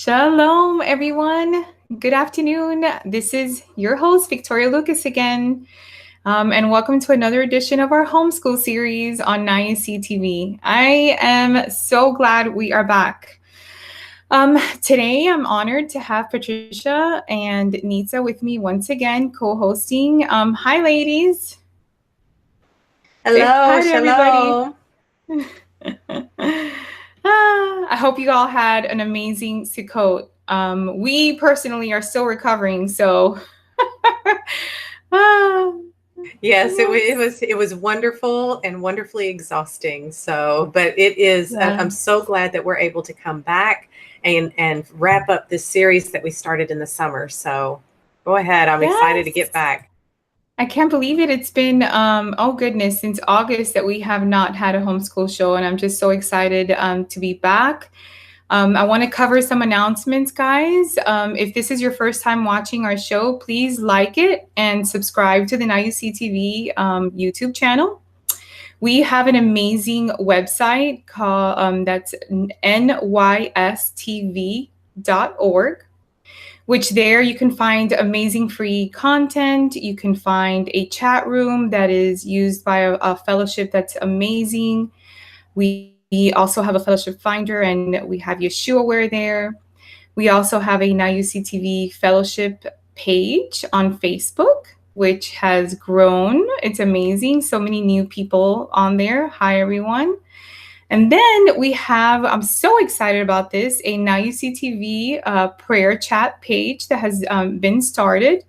Shalom, everyone. Good afternoon. This is your host, Victoria-Lucas again, and welcome to another edition of our homeschool series on NIUC TV. I am so glad we are back. Today, I'm honored to have Patricia and Nitza with me once again, co-hosting. Hi, ladies. Hello, Say hi to shalom. everybody. I hope you all had an amazing Sukkot. We personally are still recovering, so Yes, it was wonderful and wonderfully exhausting. But it is. I'm so glad that we're able to come back and wrap up this series that we started in the summer. So go ahead. I'm excited to get back. I can't believe it. It's been, oh goodness, since August that we have not had a homeschool show, and I'm just so excited to be back. I want to cover some announcements, guys. If this is your first time watching our show, please like it and subscribe to the NIUC TV YouTube channel. We have an amazing website called that's nystv.org. which there you can find amazing free content. You can find a chat room that is used by a fellowship that's amazing. We also have a fellowship finder, and we have Yeshuaware there. We also have a NIUC TV fellowship page on Facebook, which has grown. It's amazing. So many new people on there. Hi, everyone. And then we have, I'm so excited about this, a NIUC TV prayer chat page that has been started.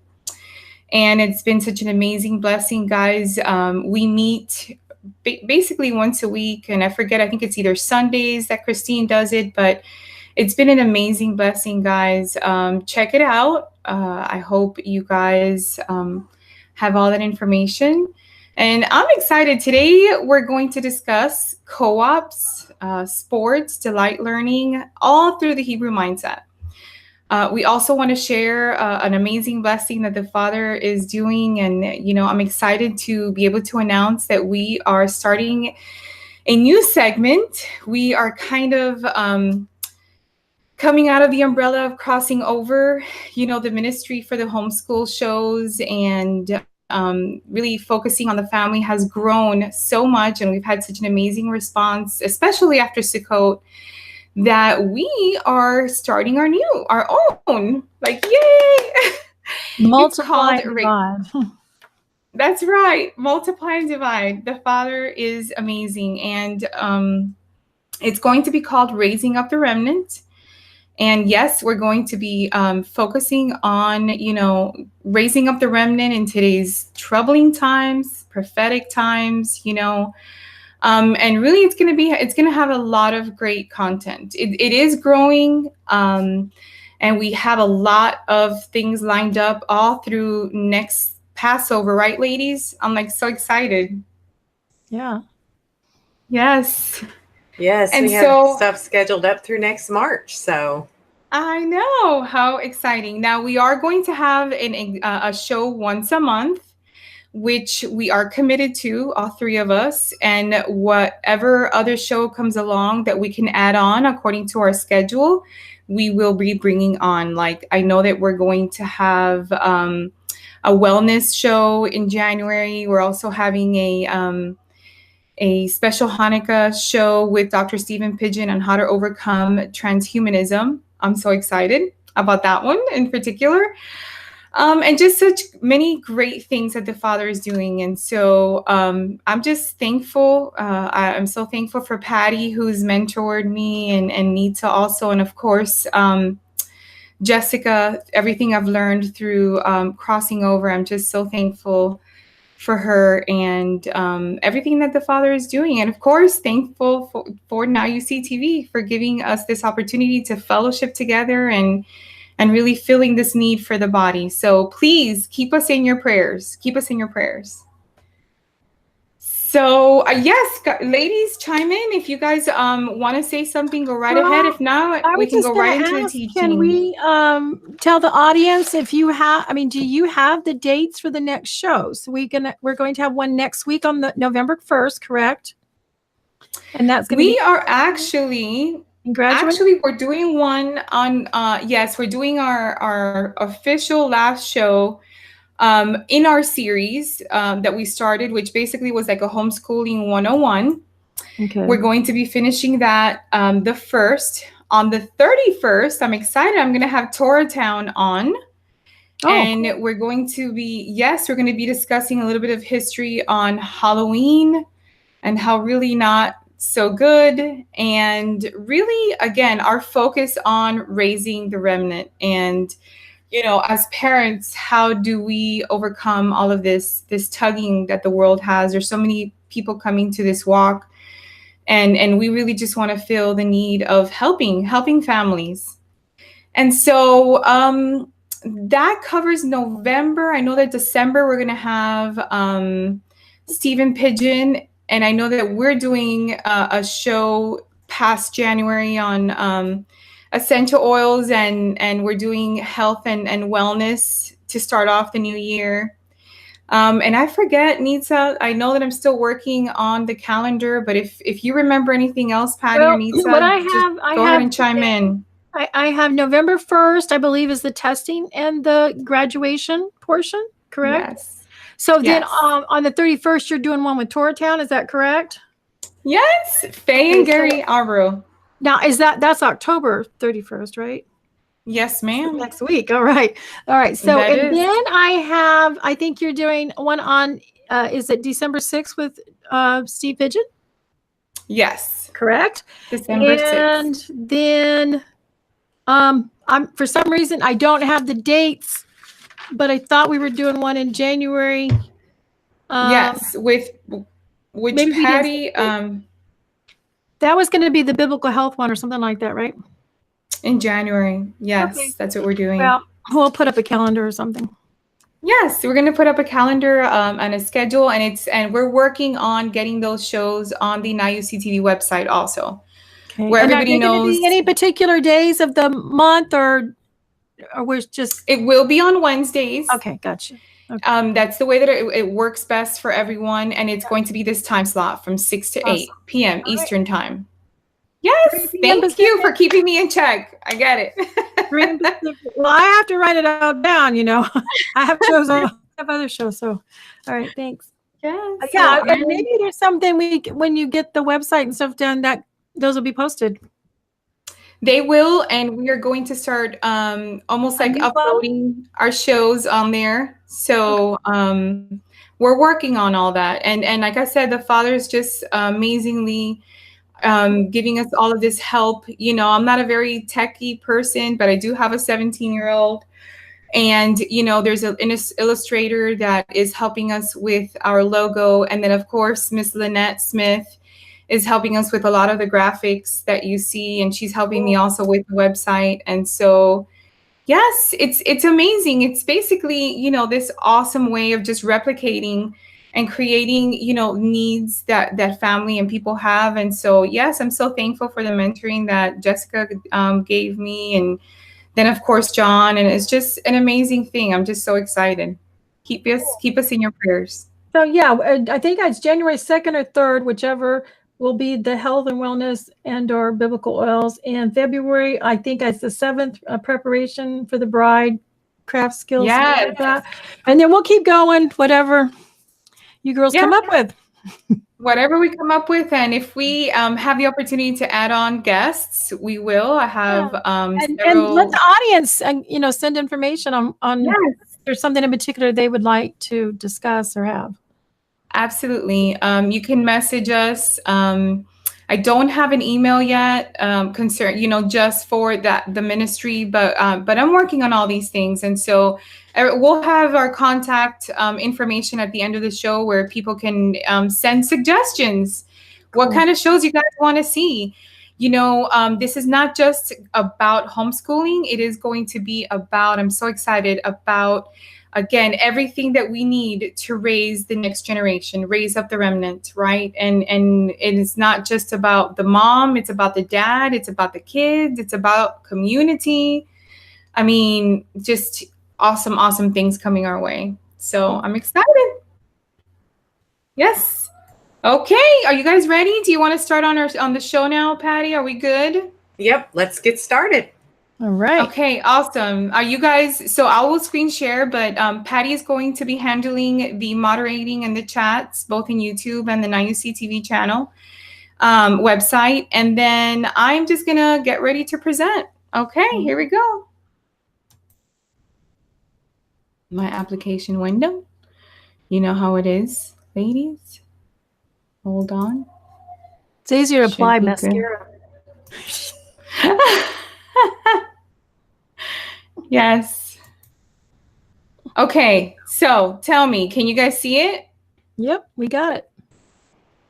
And it's been such an amazing blessing, guys. We meet basically once a week. And I forget, I think it's either Sundays that Christine does it. But it's been an amazing blessing, guys. Check it out. I hope you guys have all that information. And I'm excited. Today, we're going to discuss co-ops, sports, delight learning, all through the Hebrew mindset. We also want to share an amazing blessing that the Father is doing. And, I'm excited to be able to announce that we are starting a new segment. We are kind of coming out of the umbrella of crossing over, the ministry for the homeschool shows, and really focusing on the family has grown so much, and we've had such an amazing response, especially after Sukkot, that we are starting our own, like, yay! Multiply and divide. That's right, multiply and divide. The Father is amazing, and it's going to be called Raising Up the Remnant. And yes, we're going to be focusing on, raising up the remnant in today's troubling times, prophetic times, and really it's going to have a lot of great content. It is growing, and we have a lot of things lined up all through next Passover, right, ladies? I'm like so excited. Yeah. Yes, and we have stuff scheduled up through next March. So I know, how exciting. Now we are going to have a show once a month, which we are committed to, all three of us, and whatever other show comes along that we can add on according to our schedule, we will be bringing on. Like, I know that we're going to have a wellness show in January. We're also having a special Hanukkah show with Dr. Stephen Pidgeon on how to overcome transhumanism. I'm so excited about that one in particular. And just such many great things that the Father is doing. And so I'm just thankful. I'm so thankful for Patty, who's mentored me, and Nitza also. And of course, Jessica, everything I've learned through crossing over. I'm just so thankful for her and everything that the Father is doing. And of course, thankful for NIUC TV for giving us this opportunity to fellowship together and really feeling this need for the body. So please keep us in your prayers. Keep us in your prayers. So yes, ladies, chime in. If you guys want to say something, go right ahead. If not, we can go right into the teaching. Can we tell the audience if you have, do you have the dates for the next shows? We're going to have one next week on the November 1st, correct? And that's going to We are actually and graduate? Actually, we're doing one on, yes, we're doing our official last show in our series that we started, which basically was like a homeschooling 101. Okay. We're going to be finishing that the 1st. On the 31st, I'm excited. I'm going to have Toratown on. Oh, and cool. we're going to be discussing a little bit of history on Halloween and how really not so good. And really, again, our focus on raising the remnant. And, as parents, how do we overcome all of this tugging that the world has? There's so many people coming to this walk. And we really just want to feel the need of helping families. And so that covers November. I know that December we're going to have Stephen Pigeon. And I know that we're doing a show past January on essential oils, and we're doing health and wellness to start off the new year. And I forget, Nitza, I know that I'm still working on the calendar, but if you remember anything else, Patty or Nitza, what go ahead and chime in. I have November 1st, I believe, is the testing and the graduation portion, correct? Yes. So then on the 31st, you're doing one with Toratown, is that correct? Yes, Faye and Gary Arbro. Now, that's October 31st, right? Yes, ma'am. Next week. All right. So, then I think you're doing one on, is it December 6th with Steve Pigeon? Yes. Correct? December 6th. And then, I'm for some reason, I don't have the dates, but I thought we were doing one in January. Yes, with which Patty? That was going to be the biblical health one or something like that, right? In January. Yes, okay. That's what we're doing. Well, we'll put up a calendar or something. Yes, we're going to put up a calendar and a schedule, and we're working on getting those shows on the NIUCTV website also, where everybody knows. Any particular days of the month, or we're just? It will be on Wednesdays. Okay, gotcha. Okay. That's the way that it works best for everyone, and it's going to be this time slot from 6 to 8 p.m. Eastern time. Yes, thank you for keeping me in check. I get it. Well, I have to write it all down, I have shows, I have other shows, so all right, thanks. Yes. Yeah, and maybe there's something when you get the website and stuff done, that those will be posted. They will, and we are going to start almost like uploading our shows on there. So we're working on all that. And like I said, the Father's just amazingly giving us all of this help. I'm not a very techie person, but I do have a 17-year-old. And, there's an illustrator that is helping us with our logo. And then, of course, Miss Lynette Smith is helping us with a lot of the graphics that you see. And she's helping me also with the website. And so, yes, it's amazing. It's basically, this awesome way of just replicating and creating, needs that family and people have. And so, yes, I'm so thankful for the mentoring that Jessica gave me. And then, of course, John. And it's just an amazing thing. I'm just so excited. Keep us in your prayers. So, yeah, I think it's January 2nd or 3rd, whichever will be the health and wellness and or biblical oils. And February, I think it's the 7th preparation for the bride, craft skills. Yes. Like that. And then we'll keep going, whatever you girls come up with. Whatever we come up with. And if we have the opportunity to add on guests, we will. I have and let the audience send information on if there's something in particular they would like to discuss or have. Absolutely. You can message us. I don't have an email yet, just for the ministry, but I'm working on all these things. And so we'll have our contact information at the end of the show where people can send suggestions. Cool. What kind of shows you guys want to see? This is not just about homeschooling. It is going to be about, I'm so excited about, again, everything that we need to raise the next generation, raise up the remnant, right? And it is not just about the mom, it's about the dad, it's about the kids, it's about community. I mean, just awesome, awesome things coming our way. So I'm excited. Yes. Okay. Are you guys ready? Do you want to start on the show now, Patty? Are we good? Yep, let's get started. All right. Okay, awesome. Are you guys, so I will screen share, but Patty is going to be handling the moderating and the chats, both in YouTube and the NIUC TV channel website. And then I'm just going to get ready to present. Okay, here we go. My application window. You know how it is, ladies. Hold on. It's easier to apply mascara. Yes. Okay, so tell me, can you guys see it? Yep, we got it.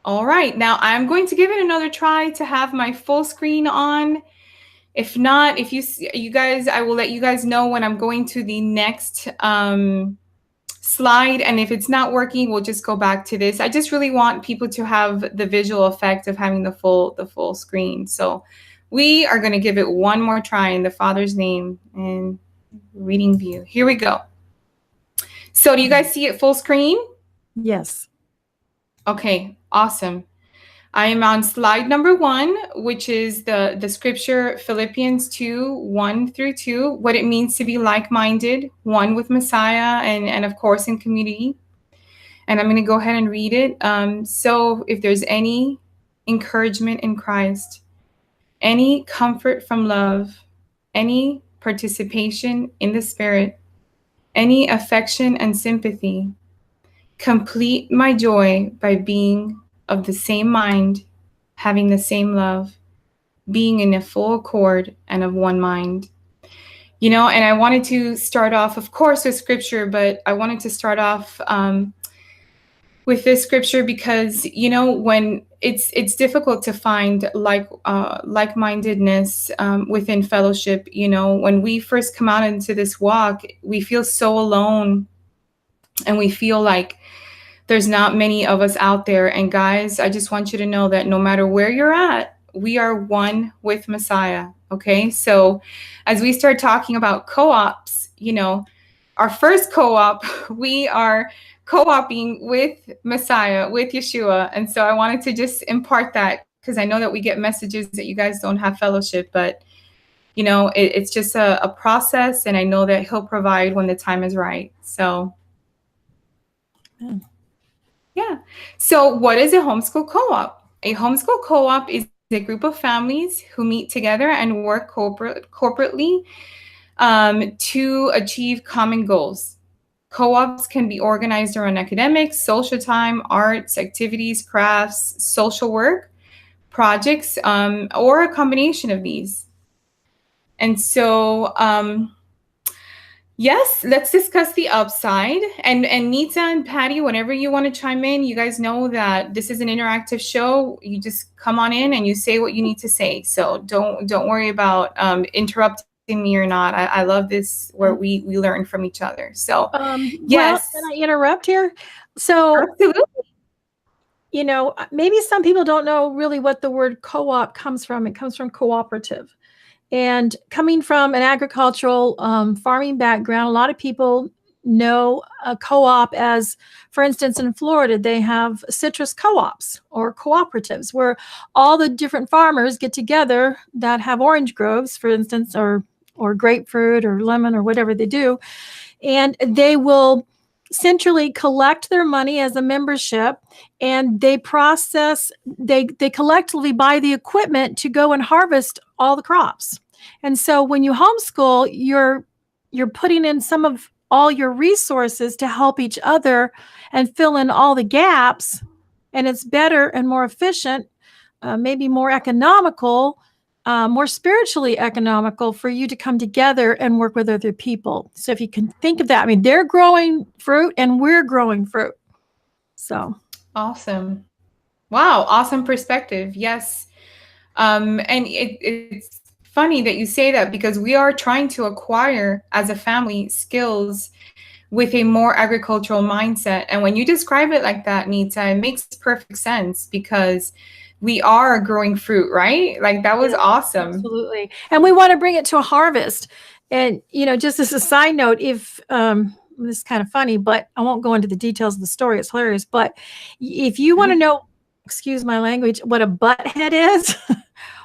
All right, now I'm going to give it another try to have my full screen on. If not, if you guys, I will let you guys know when I'm going to the next slide. And if it's not working, we'll just go back to this. I just really want people to have the visual effect of having the full screen. So we are going to give it one more try in the Father's name and reading view. Here we go. So do you guys see it full screen? Yes. Okay, awesome. I am on slide number 1, which is the scripture, Philippians 2:1-2, what it means to be like-minded, one with Messiah, and of course in community. And I'm going to go ahead and read it. So if there's any encouragement in Christ, any comfort from love, any participation in the Spirit, any affection and sympathy, complete my joy by being of the same mind, having the same love, being in a full accord and of one mind. You know, and I wanted to start off, of course, with scripture, but I wanted to start off with this scripture because, you know, when it's difficult to find like-mindedness within fellowship. You know, when we first come out into this walk, we feel so alone, and we feel like there's not many of us out there. And guys, I just want you to know that no matter where you're at, we are one with Messiah. Okay. So as we start talking about co-ops, you know, our first co-op, we are co-oping with Messiah, with Yeshua. And so I wanted to just impart that because I know that we get messages that you guys don't have fellowship, but you know, it's just a process. And I know that he'll provide when the time is right. So yeah. So what is a homeschool co-op? A homeschool co-op is a group of families who meet together and work corporately to achieve common goals. Co-ops can be organized around academics, social time, arts, activities, crafts, social work, projects, or a combination of these. And so, yes, let's discuss the upside. And Nitza and Patty, whenever you want to chime in, you guys know that this is an interactive show. You just come on in and you say what you need to say. So don't worry about interrupting me or not. I love this where we learn from each other. So yes. Well, can I interrupt here? So Absolutely. You know, maybe some people don't know really what the word co-op comes from. It comes from cooperative. And coming from an agricultural farming background, a lot of people know a co-op as, for instance, in Florida, they have citrus co-ops or cooperatives where all the different farmers get together that have orange groves, for instance, or grapefruit or lemon or whatever they do. And they will centrally collect their money as a membership, and they collectively buy the equipment to go and harvest all the crops. And so when you homeschool, you're putting in some of all your resources to help each other and fill in all the gaps. And it's better and more efficient, maybe more economical, more spiritually economical for you to come together and work with other people. So if you can think of that, I mean, they're growing fruit and we're growing fruit. So awesome. Wow. Awesome perspective. Yes. And it's funny that you say that because we are trying to acquire as a family skills with a more agricultural mindset. And when you describe it like that, Nitza, it makes perfect sense because we are growing fruit, right? Like that was awesome. Absolutely. And we want to bring it to a harvest. And, you know, just as a side note, if this is kind of funny, but I won't go into the details of the story. It's hilarious. But if you want to know, excuse my language, what a butt head is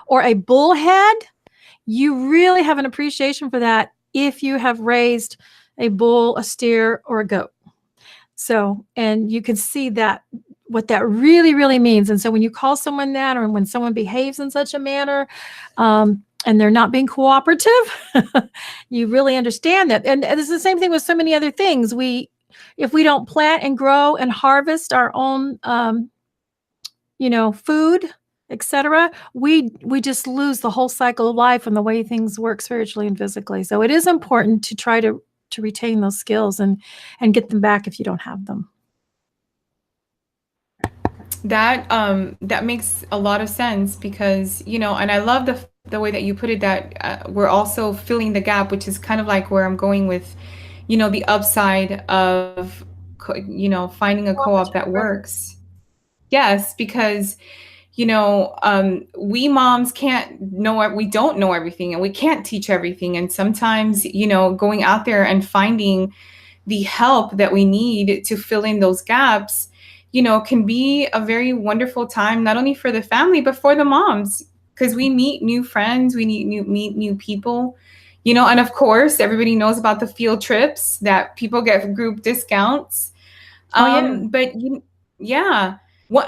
or a bullhead, you really have an appreciation for that if you have raised a bull, a steer, or a goat. So, and you can see that, what that really, really means. And so when you call someone that, or when someone behaves in such a manner, and they're not being cooperative, you really understand that. And it's the same thing with so many other things. If we don't plant and grow and harvest our own, food, etc., we just lose the whole cycle of life and the way things work spiritually and physically. So it is important to try to retain those skills and get them back if you don't have them. That makes a lot of sense, because, and I love the way that you put it, that we're also filling the gap, which is kind of like where I'm going with, the upside of, finding a co-op that works. Yes, because, we moms we don't know everything, and we can't teach everything. And sometimes, going out there and finding the help that we need to fill in those gaps, can be a very wonderful time, not only for the family, but for the moms, because we meet new friends, we meet new people, and of course, everybody knows about the field trips that people get group discounts. But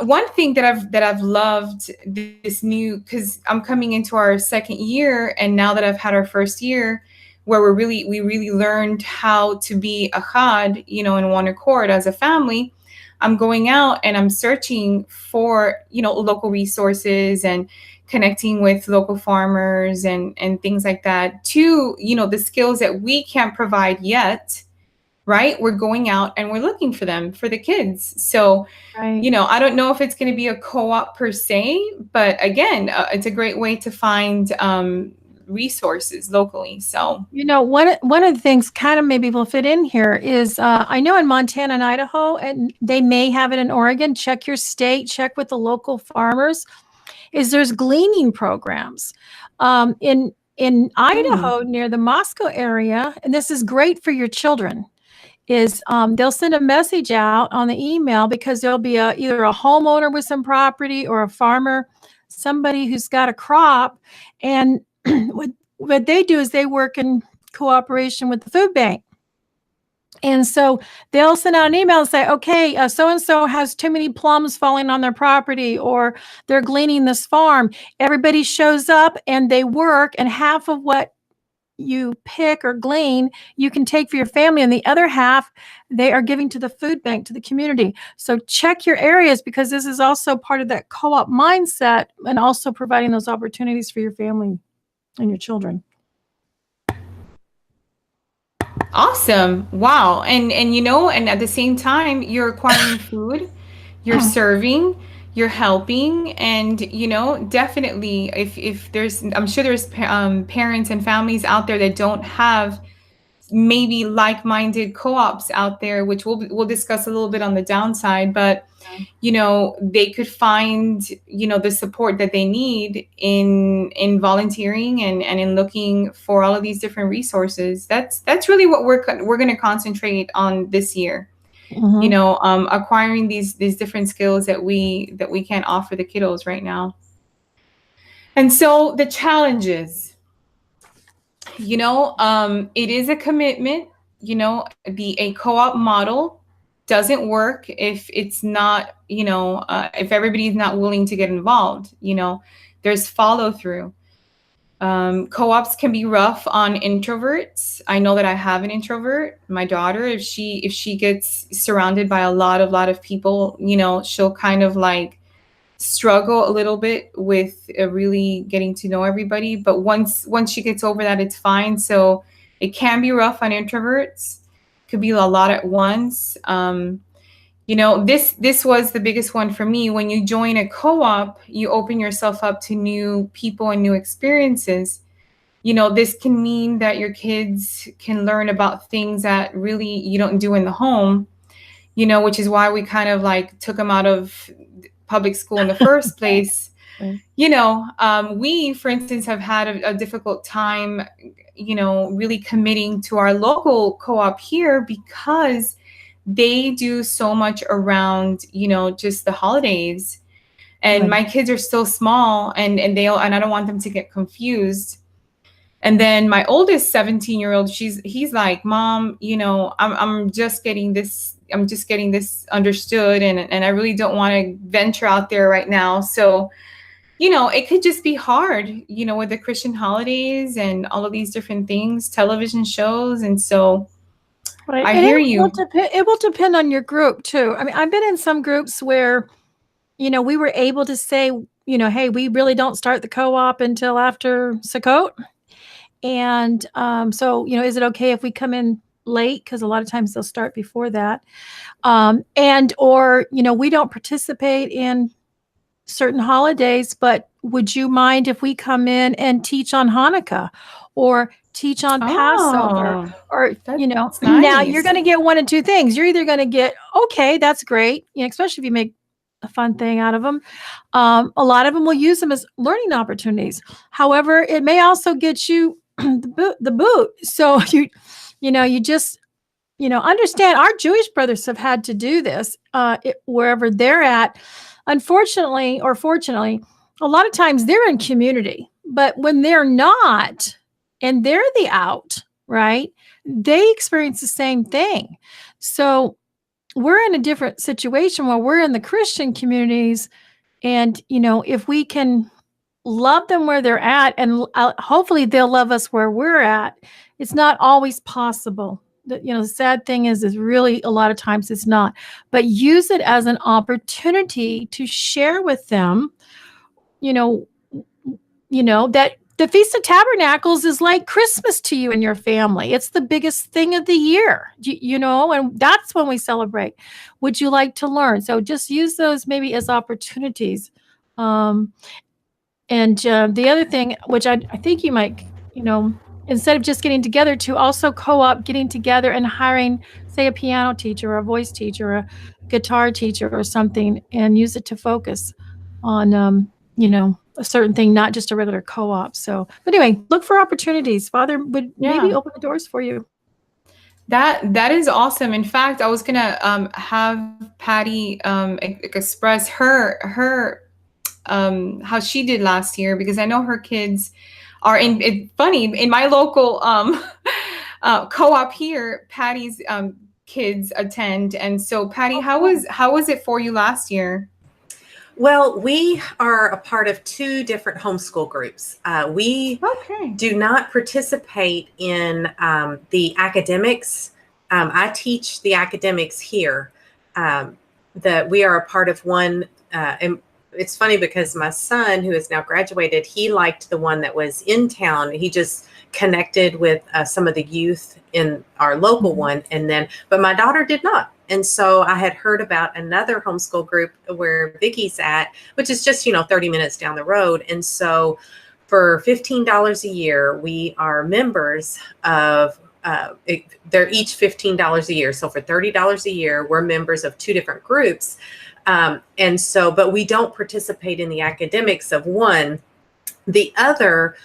one thing that I've loved this new, because I'm coming into our second year, and now that I've had our first year, where we really learned how to be achad, in one accord as a family. I'm going out and I'm searching for, local resources and connecting with local farmers and things like that, to, the skills that we can't provide yet, right? We're going out and we're looking for them for the kids. So, right. I don't know if it's going to be a co-op per se, but again, it's a great way to find resources locally. So, one of the things kind of maybe will fit in here is, I know in Montana and Idaho, and they may have it in Oregon, check your state, check with the local farmers, is there's gleaning programs. In Idaho, near the Moscow area, and this is great for your children, is they'll send a message out on the email, because there'll be either a homeowner with some property or a farmer, somebody who's got a crop, and what they do is they work in cooperation with the food bank. And so they'll send out an email and say, okay, so-and-so has too many plums falling on their property, or they're gleaning this farm. Everybody shows up and they work, and half of what you pick or glean, you can take for your family, and the other half they are giving to the food bank, to the community. So check your areas, because this is also part of that co-op mindset, and also providing those opportunities for your family and your children. Awesome. Wow. And and at the same time, you're acquiring food, you're serving, you're helping, and definitely, if there's, I'm sure there's parents and families out there that don't have maybe like-minded co-ops out there, which we'll discuss a little bit on the downside, but they could find the support that they need in volunteering and in looking for all of these different resources. That's really what we're going to concentrate on this year. Acquiring these different skills that we can't offer the kiddos right now. And so the challenges, it is a commitment. A co-op model doesn't work if it's not, if everybody's not willing to get involved. There's follow through. Co-ops can be rough on introverts. I know that I have an introvert. My daughter, if she gets surrounded by a lot of people, she'll kind of like struggle a little bit with really getting to know everybody. But once she gets over that, it's fine. So it can be rough on introverts. Could be a lot at once. This was the biggest one for me. When you join a co-op, you open yourself up to new people and new experiences. This can mean that your kids can learn about things that really you don't do in the home, which is why we kind of like took them out of public school in the first place. We, for instance, have had a difficult time, really committing to our local co-op here, because they do so much around, just the holidays. And my kids are still small, and I don't want them to get confused. And then my oldest 17-year-old, he's like, Mom, I'm just getting this understood, and I really don't want to venture out there right now. So, it could just be hard, with the Christian holidays and all of these different things, television shows. And so right. I hear you. It will depend on your group too. I mean, I've been in some groups where, we were able to say, hey, we really don't start the co-op until after Sukkot. And so, is it okay if we come in late? Because a lot of times they'll start before that. Or we don't participate in certain holidays, but would you mind if we come in and teach on Hanukkah or teach on Passover? Or, nice. Now you're going to get one of two things. You're either going to get, okay, that's great, especially if you make a fun thing out of them. A lot of them will use them as learning opportunities. However, it may also get you the boot. So you just, understand our Jewish brothers have had to do this wherever they're at. Unfortunately, or fortunately, a lot of times they're in community, but when they're not, and they're the out, right, they experience the same thing. So we're in a different situation where we're in the Christian communities, and, if we can love them where they're at, and hopefully they'll love us where we're at, it's not always possible. The sad thing is really a lot of times it's not, but use it as an opportunity to share with them, that the Feast of Tabernacles is like Christmas to you and your family. It's the biggest thing of the year, and that's when we celebrate. Would you like to learn? So just use those maybe as opportunities. And the other thing, which I think you might, instead of just getting together, to also co-op getting together and hiring, say, a piano teacher or a voice teacher or a guitar teacher or something, and use it to focus on, a certain thing, not just a regular co-op. So, but anyway, look for opportunities. Father would maybe open the doors for you. That is awesome. In fact, I was gonna have Patty express her how she did last year, because I know her kids are in my local co-op here. Patty's kids attend, and so Patty, how was it for you last year? Well, we are a part of two different homeschool groups. We do not participate in the academics. I teach the academics here. We are a part of one. And it's funny because my son, who has now graduated, he liked the one that was in town. He just connected with some of the youth in our local one, but my daughter did not. And so I had heard about another homeschool group where Vicky's at, which is just 30 minutes down the road. And so for $15 a year, we are members of. They're each $15 a year. So for $30 a year, we're members of two different groups. But we don't participate in the academics of one. The other,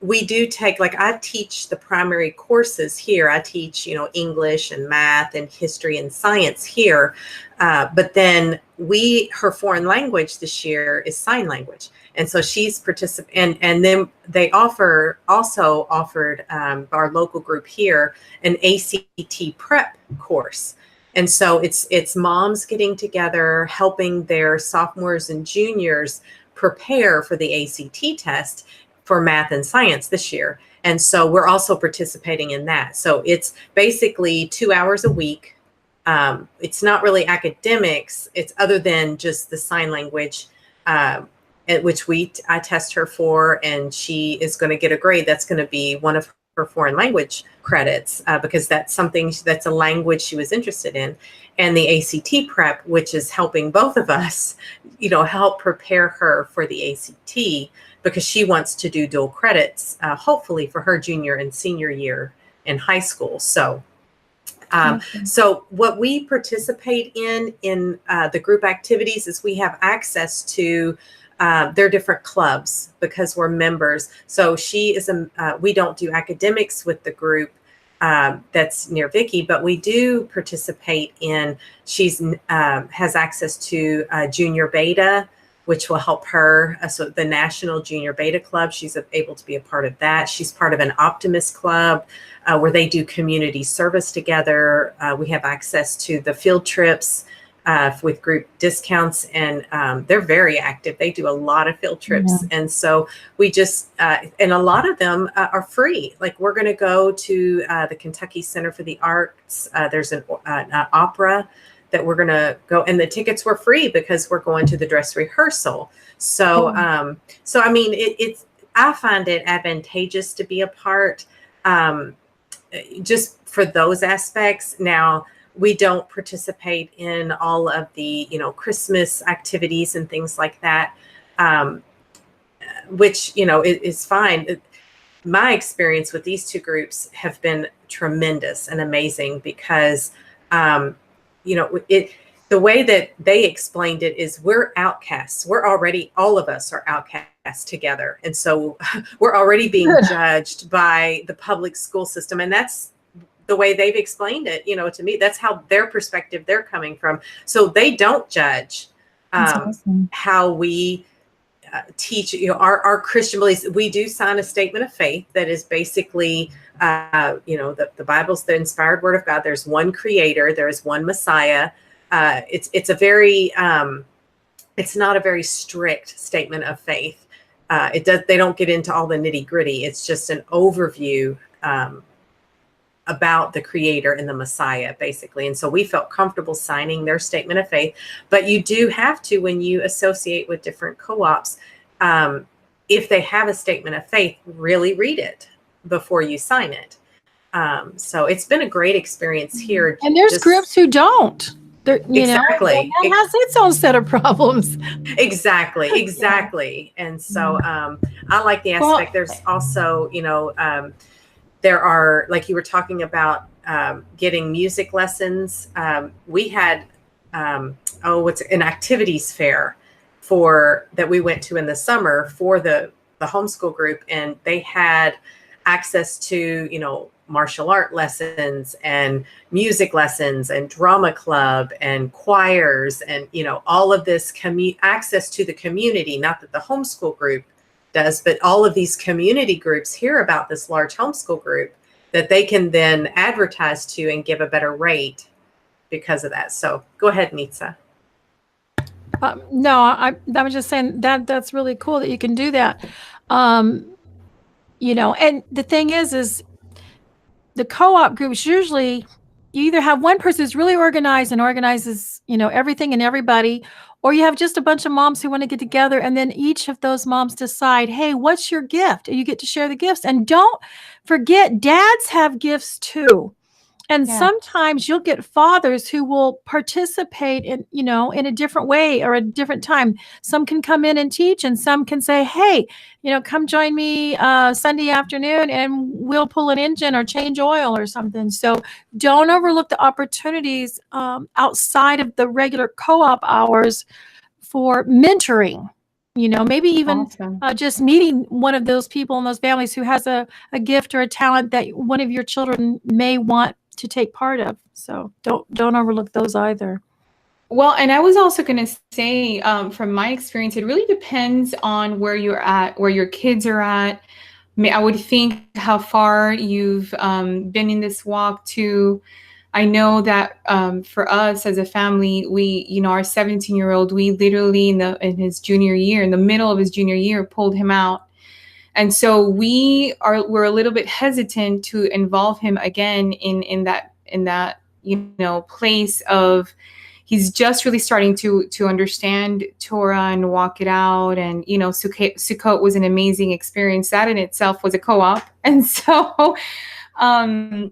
we do take, like, I teach the primary courses here. I teach, English and math and history and science here. But then her foreign language this year is sign language. And so she's participating, and then they also offered our local group here an ACT prep course. And so it's moms getting together, helping their sophomores and juniors prepare for the ACT test for math and science this year. And so we're also participating in that. So it's basically 2 hours a week. It's not really academics. It's other than just the sign language, which I test her for, and she is going to get a grade. That's going to be one of her foreign language credits, because that's a language she was interested in. And the ACT prep, which is helping both of us, help prepare her for the ACT, because she wants to do dual credits, hopefully for her junior and senior year in high school. So so what we participate in the group activities is we have access to their different clubs because we're members. So we don't do academics with the group that's near Vicky, but we do participate in, has access to junior beta, which will help her. So the National Junior Beta Club, she's able to be a part of that. She's part of an Optimist Club where they do community service together. We have access to the field trips with group discounts, and they're very active. They do a lot of field trips. Yeah. And so we just, and a lot of them are free. Like we're going to go to the Kentucky Center for the Arts. There's an opera that we're going to go, and the tickets were free because we're going to the dress rehearsal. So, so I mean, I find it advantageous to be a part just for those aspects. Now, we don't participate in all of the, Christmas activities and things like that, which, is fine. My experience with these two groups have been tremendous and amazing because, the way that they explained it is we're outcasts. All of us are outcasts together. And so we're already being judged by the public school system. And that's the way they've explained it, to me. That's how their perspective they're coming from. So they don't judge awesome. How we teach, our Christian beliefs. We do sign a statement of faith that is basically, the Bible's the inspired word of God. There's one creator. There is one Messiah. It's a very, it's not a very strict statement of faith. They don't get into all the nitty gritty. It's just an overview, about the creator and the Messiah, basically. And so we felt comfortable signing their statement of faith. But you do have to, when you associate with different co-ops, if they have a statement of faith, really read it before you sign it. So it's been a great experience here. And there's groups who don't. Exactly. It has its own set of problems. Exactly. And so I like the aspect. There's also, there are, like you were talking about, getting music lessons. We had, what's an activities fair that we went to in the summer for the homeschool group. And they had access to, martial art lessons and music lessons and drama club and choirs and, all of this access to the community, not that the homeschool group does, but all of these community groups hear about this large homeschool group that they can then advertise to and give a better rate because of that. So go ahead, Nitza. No, I was just saying that's really cool that you can do that. And the thing is the co-op groups, usually you either have one person who's really organized and organizes, everything and everybody, or you have just a bunch of moms who want to get together, and then each of those moms decide, hey, what's your gift? And you get to share the gifts. And don't forget, dads have gifts too. And sometimes you'll get fathers who will participate in, in a different way or a different time. Some can come in and teach, and some can say, hey, come join me Sunday afternoon and we'll pull an engine or change oil or something. So don't overlook the opportunities outside of the regular co-op hours for mentoring. Maybe even just meeting one of those people in those families who has a gift or a talent that one of your children may want to take part of. So don't overlook those either. Well, and I was also going to say, from my experience, it really depends on where you're at, where your kids are at. I would think how far you've been in this walk to. I know that for us as a family, we, our 17-year-old, we literally in his junior year, in the middle of his junior year, pulled him out. And so we're a little bit hesitant to involve him again in that place of he's just really starting to understand Torah and walk it out. And Sukkot was an amazing experience. That in itself was a co-op. And so I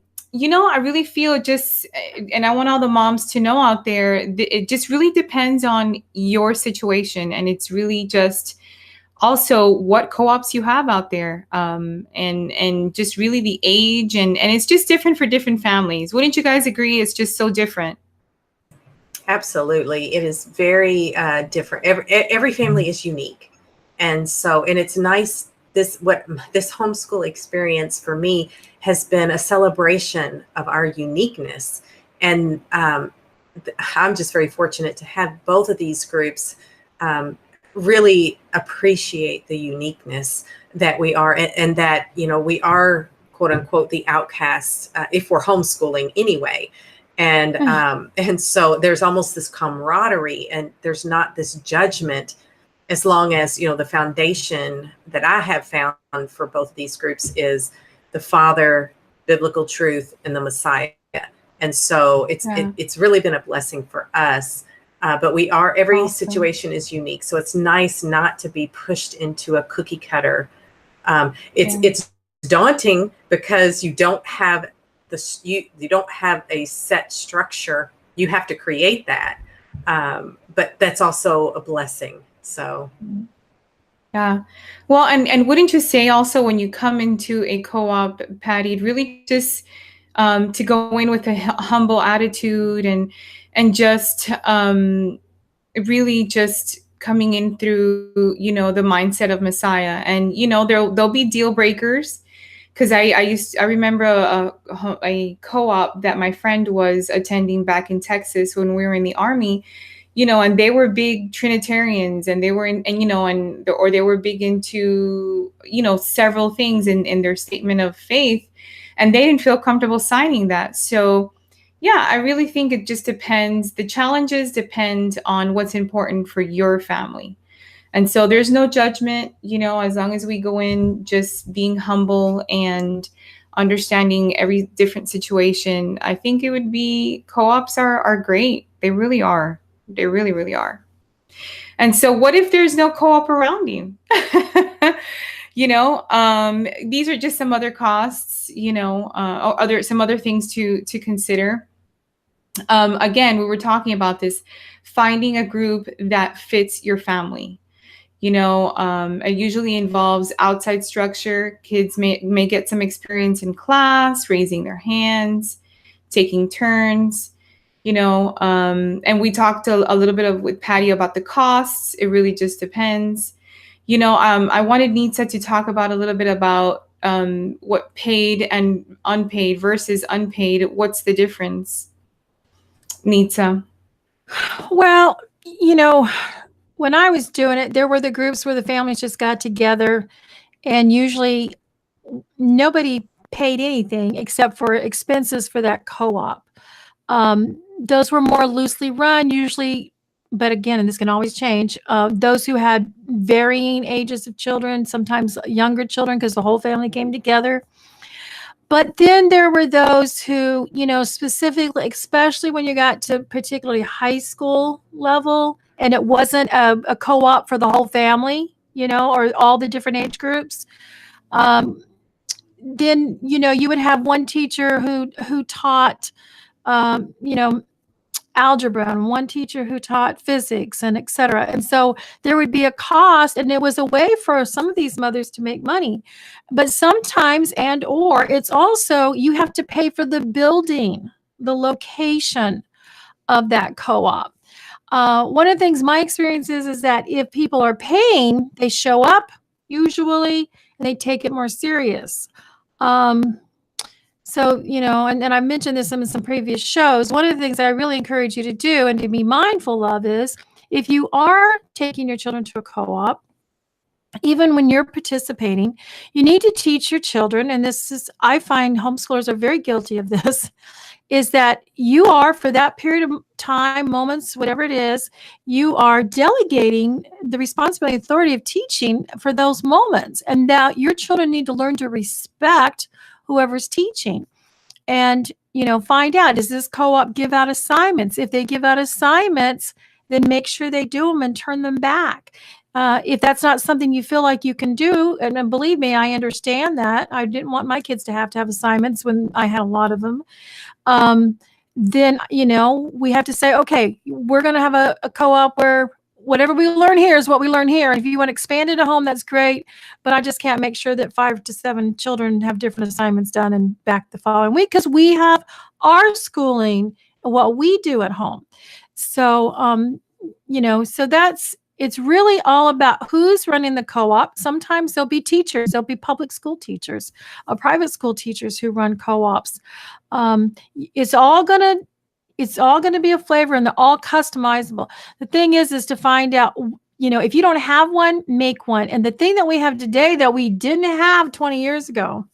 really feel and I want all the moms to know out there, it just really depends on your situation. And it's really just also what co-ops you have out there, and just really the age, and it's just different for different families. Wouldn't you guys agree? It's just so different. Absolutely. It is very different. Every family is unique. And it's nice. This homeschool experience for me has been a celebration of our uniqueness. And I'm just very fortunate to have both of these groups really appreciate the uniqueness that we are, and that, you know, we are quote unquote the outcasts if we're homeschooling anyway. And so there's almost this camaraderie, and there's not this judgment, as long as, you know, the foundation that I have found for both of these groups is the Father, biblical truth, and the Messiah. And so it's really been a blessing for us. But every situation is unique. So it's nice not to be pushed into a cookie cutter. It's daunting because you don't have you don't have a set structure. You have to create that. But that's also a blessing. So. Yeah. Well, and wouldn't you say also, when you come into a co-op, Patty, really just to go in with a humble attitude and just really just coming in through, you know, the mindset of Messiah. And, you know, there'll be deal breakers. Because I remember a co-op that my friend was attending back in Texas when we were in the Army, you know, and they were big Trinitarians, and they were or they were big into, you know, several things in their statement of faith, and they didn't feel comfortable signing that. So yeah, I really think it just depends. The challenges depend on what's important for your family. And so there's no judgment, you know, as long as we go in just being humble and understanding every different situation. I think it would be, co-ops are great. They really are. They really, really are. And so what if there's no co-op around you? You know, these are just some other costs, you know, some other things to consider. Again, we were talking about this, finding a group that fits your family. You know, it usually involves outside structure. Kids may get some experience in class, raising their hands, taking turns, you know, and we talked a little bit with Patty about the costs. It really just depends. You know, I wanted Nitza to talk about a little bit about what paid and unpaid versus unpaid. What's the difference, Nitza? Well, you know, when I was doing it, there were the groups where the families just got together, and usually nobody paid anything except for expenses for that co-op. Those were more loosely run usually, but again, and this can always change, those who had varying ages of children, sometimes younger children because the whole family came together. But then there were those who, you know, specifically, especially when you got to particularly high school level, and it wasn't a co-op for the whole family, you know, or all the different age groups. Then, you know, you would have one teacher who taught, you know, algebra, and one teacher who taught physics, and et cetera. And so there would be a cost, and it was a way for some of these mothers to make money. But sometimes, or it's also, you have to pay for the building, the location of that co-op. One of the things my experience is that if people are paying, they show up usually, and they take it more serious. So, you know, and I mentioned this in some previous shows. One of the things that I really encourage you to do and to be mindful of is, if you are taking your children to a co-op, even when you're participating, you need to teach your children, and this is, I find homeschoolers are very guilty of this, is that you are, for that period of time, moments, whatever it is, you are delegating the responsibility and authority of teaching for those moments. And now your children need to learn to respect whoever's teaching. And, you know, find out, does this co-op give out assignments? If they give out assignments, then make sure they do them and turn them back. If that's not something you feel like you can do, and believe me, I understand that. I didn't want my kids to have assignments when I had a lot of them. Then, you know, we have to say, okay, we're going to have a co-op where whatever we learn here is what we learn here. And if you want to expand it at home, that's great. But I just can't make sure that 5 to 7 children have different assignments done and back the following week, because we have our schooling and what we do at home. So, you know, so it's really all about who's running the co-op. Sometimes there'll be teachers, there'll be public school teachers, private school teachers who run co-ops. It's all going to be a flavor, and they're all customizable. The thing is to find out if you don't have one, make one. And the thing that we have today that we didn't have 20 years ago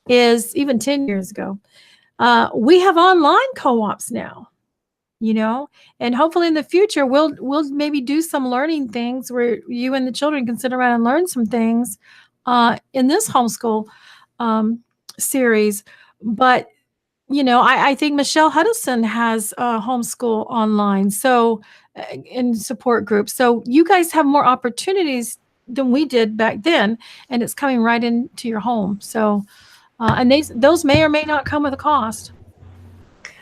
is, even 10 years ago, we have online co-ops now, and hopefully in the future, we'll maybe do some learning things where you and the children can sit around and learn some things in this homeschool series. But I think Michelle Huddleston has homeschool online, so in support groups. So you guys have more opportunities than we did back then, and it's coming right into your home. So, and those may or may not come with a cost.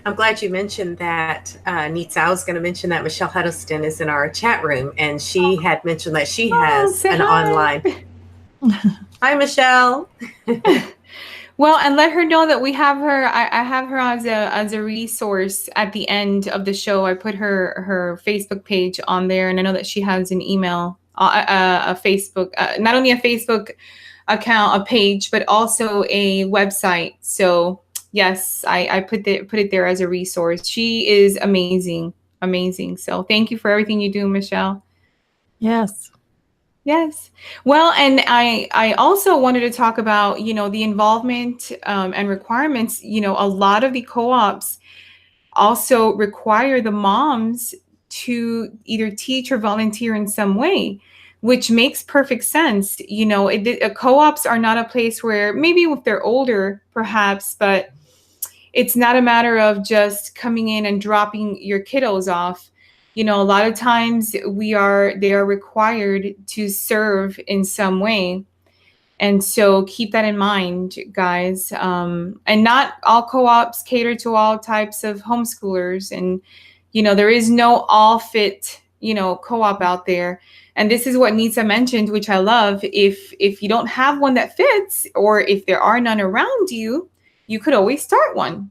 I'm glad you mentioned that, Nitza. I was going to mention that Michelle Huddleston is in our chat room, and she had mentioned that she has an online. Hi, Michelle. Well, and let her know that we have her. I have her as a resource at the end of the show. I put her Facebook page on there, and I know that she has an email, a Facebook, not only a Facebook account, a page, but also a website. So yes, I put it there as a resource. She is amazing. So thank you for everything you do, Michelle. Yes. Yes. Well, and I also wanted to talk about, the involvement and requirements. A lot of the co-ops also require the moms to either teach or volunteer in some way, which makes perfect sense. Co-ops are not a place where, maybe if they're older, perhaps, but it's not a matter of just coming in and dropping your kiddos off. A lot of times they are required to serve in some way. And so keep that in mind, guys. And not all co-ops cater to all types of homeschoolers. And, there is no all fit, co-op out there. And this is what Nitza mentioned, which I love. If you don't have one that fits, or if there are none around you, you could always start one.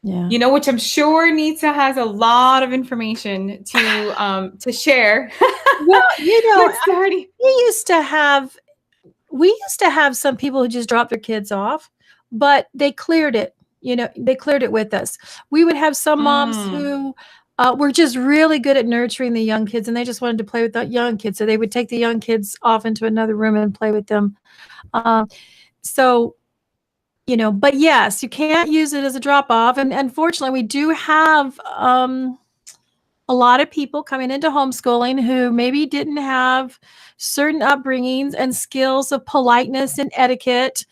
Yeah. Which I'm sure Nitza has a lot of information to share. Well, we used to have some people who just dropped their kids off, but they cleared it. They cleared it with us. We would have some moms who were just really good at nurturing the young kids, and they just wanted to play with the young kids. So they would take the young kids off into another room and play with them. But yes, you can't use it as a drop off. And unfortunately, we do have a lot of people coming into homeschooling who maybe didn't have certain upbringings and skills of politeness and etiquette,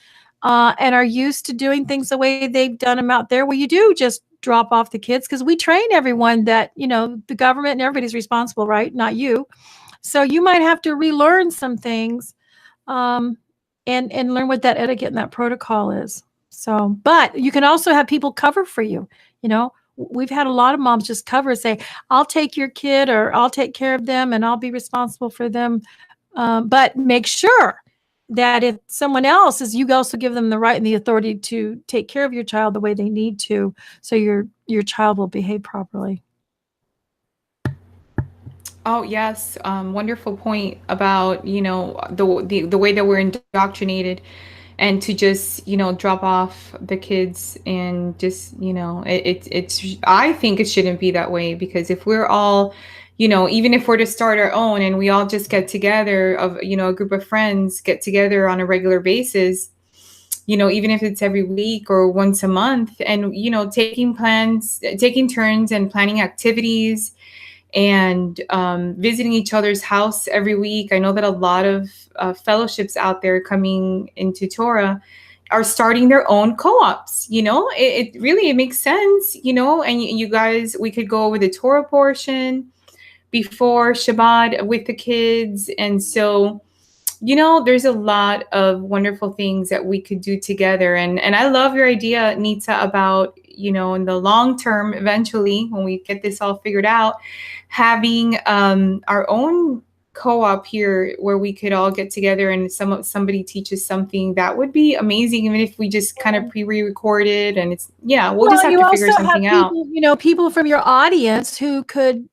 and are used to doing things the way they've done them out there, where you do just drop off the kids, because we train everyone that, the government and everybody's responsible, right? Not you. So you might have to relearn some things. And learn what that etiquette and that protocol is. So, but you can also have people cover for you. We've had a lot of moms just cover, say, I'll take your kid, or I'll take care of them, and I'll be responsible for them. But make sure that if someone else is, you also give them the right and the authority to take care of your child the way they need to, so your child will behave properly. Oh, yes. Wonderful point about, the way that we're indoctrinated, and to just, drop off the kids and just, I think it shouldn't be that way, because if we're all, even if we're to start our own and we all just get together of, a group of friends get together on a regular basis, even if it's every week or once a month, and, taking turns and planning activities, and visiting each other's house every week. I know that a lot of fellowships out there coming into Torah are starting their own co-ops. It really makes sense, and you guys, we could go over the Torah portion before Shabbat with the kids. And so, there's a lot of wonderful things that we could do together. And I love your idea, Nitza, about, in the long term, eventually, when we get this all figured out, having our own co-op here where we could all get together and somebody teaches something. That would be amazing, even if we just kind of pre-recorded, and we'll just have to figure something out. People from your audience who could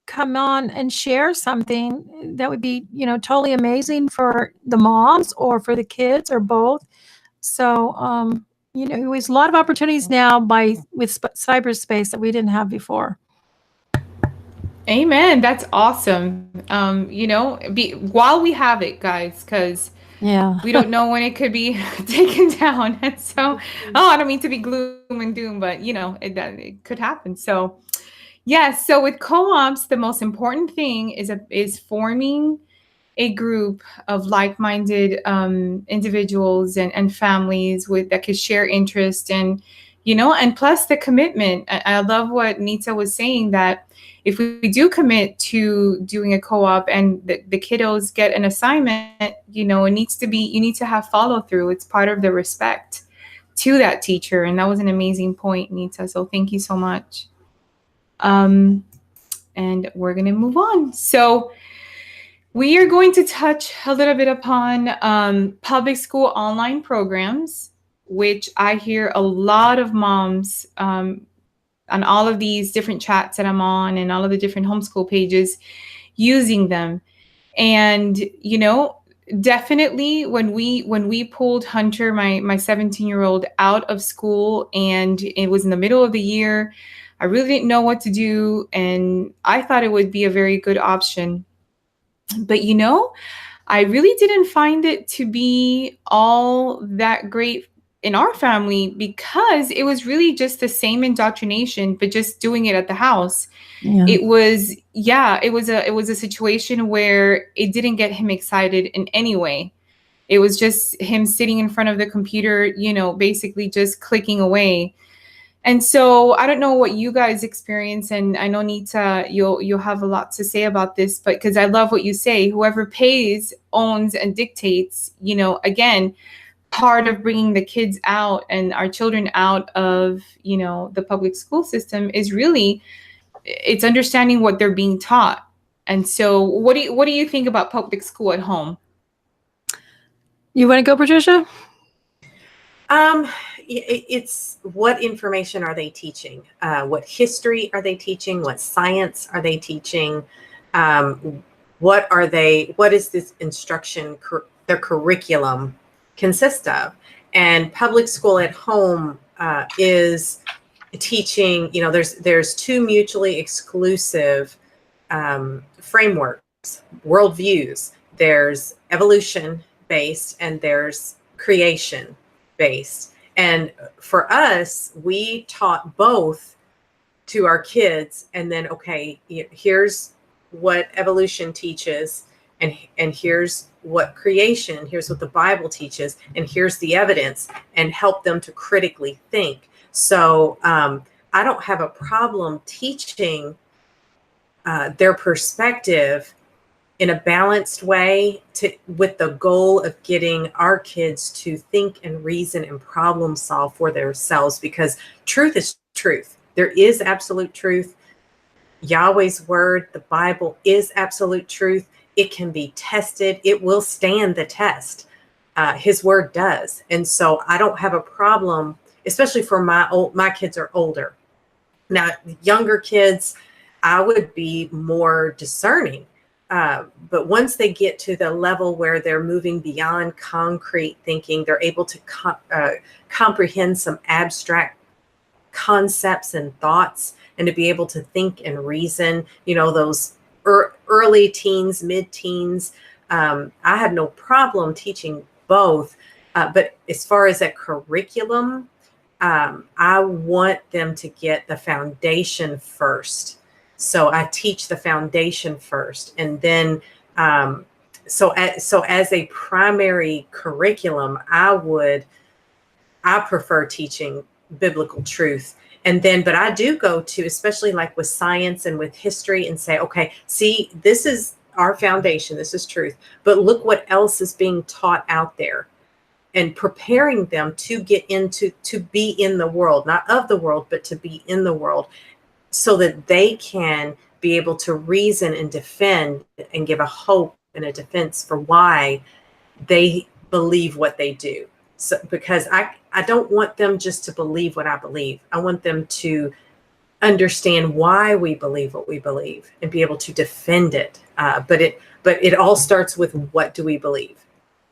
come on and share something that would be, totally amazing for the moms or for the kids or both. So, there's a lot of opportunities now with cyberspace that we didn't have before. Amen. That's awesome. While we have it, guys, because we don't know when it could be taken down. And so, I don't mean to be gloom and doom, but it could happen. So, yes. So with co-ops, the most important thing is forming a group of like-minded individuals and families that could share interest and plus the commitment. I love what Nitza was saying, that if we do commit to doing a co-op and the kiddos get an assignment, you need to have follow through. It's part of the respect to that teacher. And that was an amazing point, Nitza. So thank you so much. And we're going to move on. So we are going to touch a little bit upon public school online programs, which I hear a lot of moms on all of these different chats that I'm on and all of the different homeschool pages using them. And, definitely when we pulled Hunter, my 17-year-old, out of school, and it was in the middle of the year, I really didn't know what to do. And I thought it would be a very good option. But, I really didn't find it to be all that great in our family, because it was really just the same indoctrination, but just doing it at the house. Yeah. It was a situation where it didn't get him excited in any way. It was just him sitting in front of the computer, basically just clicking away. And so I don't know what you guys experience, and I know, Nita, you'll have a lot to say about this, but because I love what you say, whoever pays, owns, and dictates, again, part of bringing the kids out and our children out of, the public school system is really, it's understanding what they're being taught. And so what do you think about public school at home? You want to go, Patricia? It's what information are they teaching? What history are they teaching? What science are they teaching? What is this instruction, their curriculum consist of? And public school at home is teaching, there's two mutually exclusive frameworks, worldviews. There's evolution based and there's creation based. And for us, we taught both to our kids. And then, okay, here's what evolution teaches, and here's what creation, here's what the Bible teaches, and here's the evidence, and help them to critically think. So I don't have a problem teaching their perspective in a balanced way, with the goal of getting our kids to think and reason and problem solve for themselves, because truth is truth. There is absolute truth. Yahweh's word, the Bible, is absolute truth. It can be tested. It will stand the test. His word does. And so I don't have a problem, especially for my kids are older. Now, younger kids, I would be more discerning. But once they get to the level where they're moving beyond concrete thinking, they're able to comprehend some abstract concepts and thoughts, and to be able to think and reason, those early teens, mid-teens, I have no problem teaching both. But as far as a curriculum, I want them to get the foundation first. So I teach the foundation first, and then so as a primary curriculum, I prefer teaching biblical truth. And then, but I do go to, especially like with science and with history, and say, okay, see, this is our foundation, this is truth, but look what else is being taught out there, and preparing them to be in the world, not of the world, but to be in the world, so that they can be able to reason and defend and give a hope and a defense for why they believe what they do. So, because I don't want them just to believe what I believe. I want them to understand why we believe what we believe and be able to defend it. But it all starts with, what do we believe?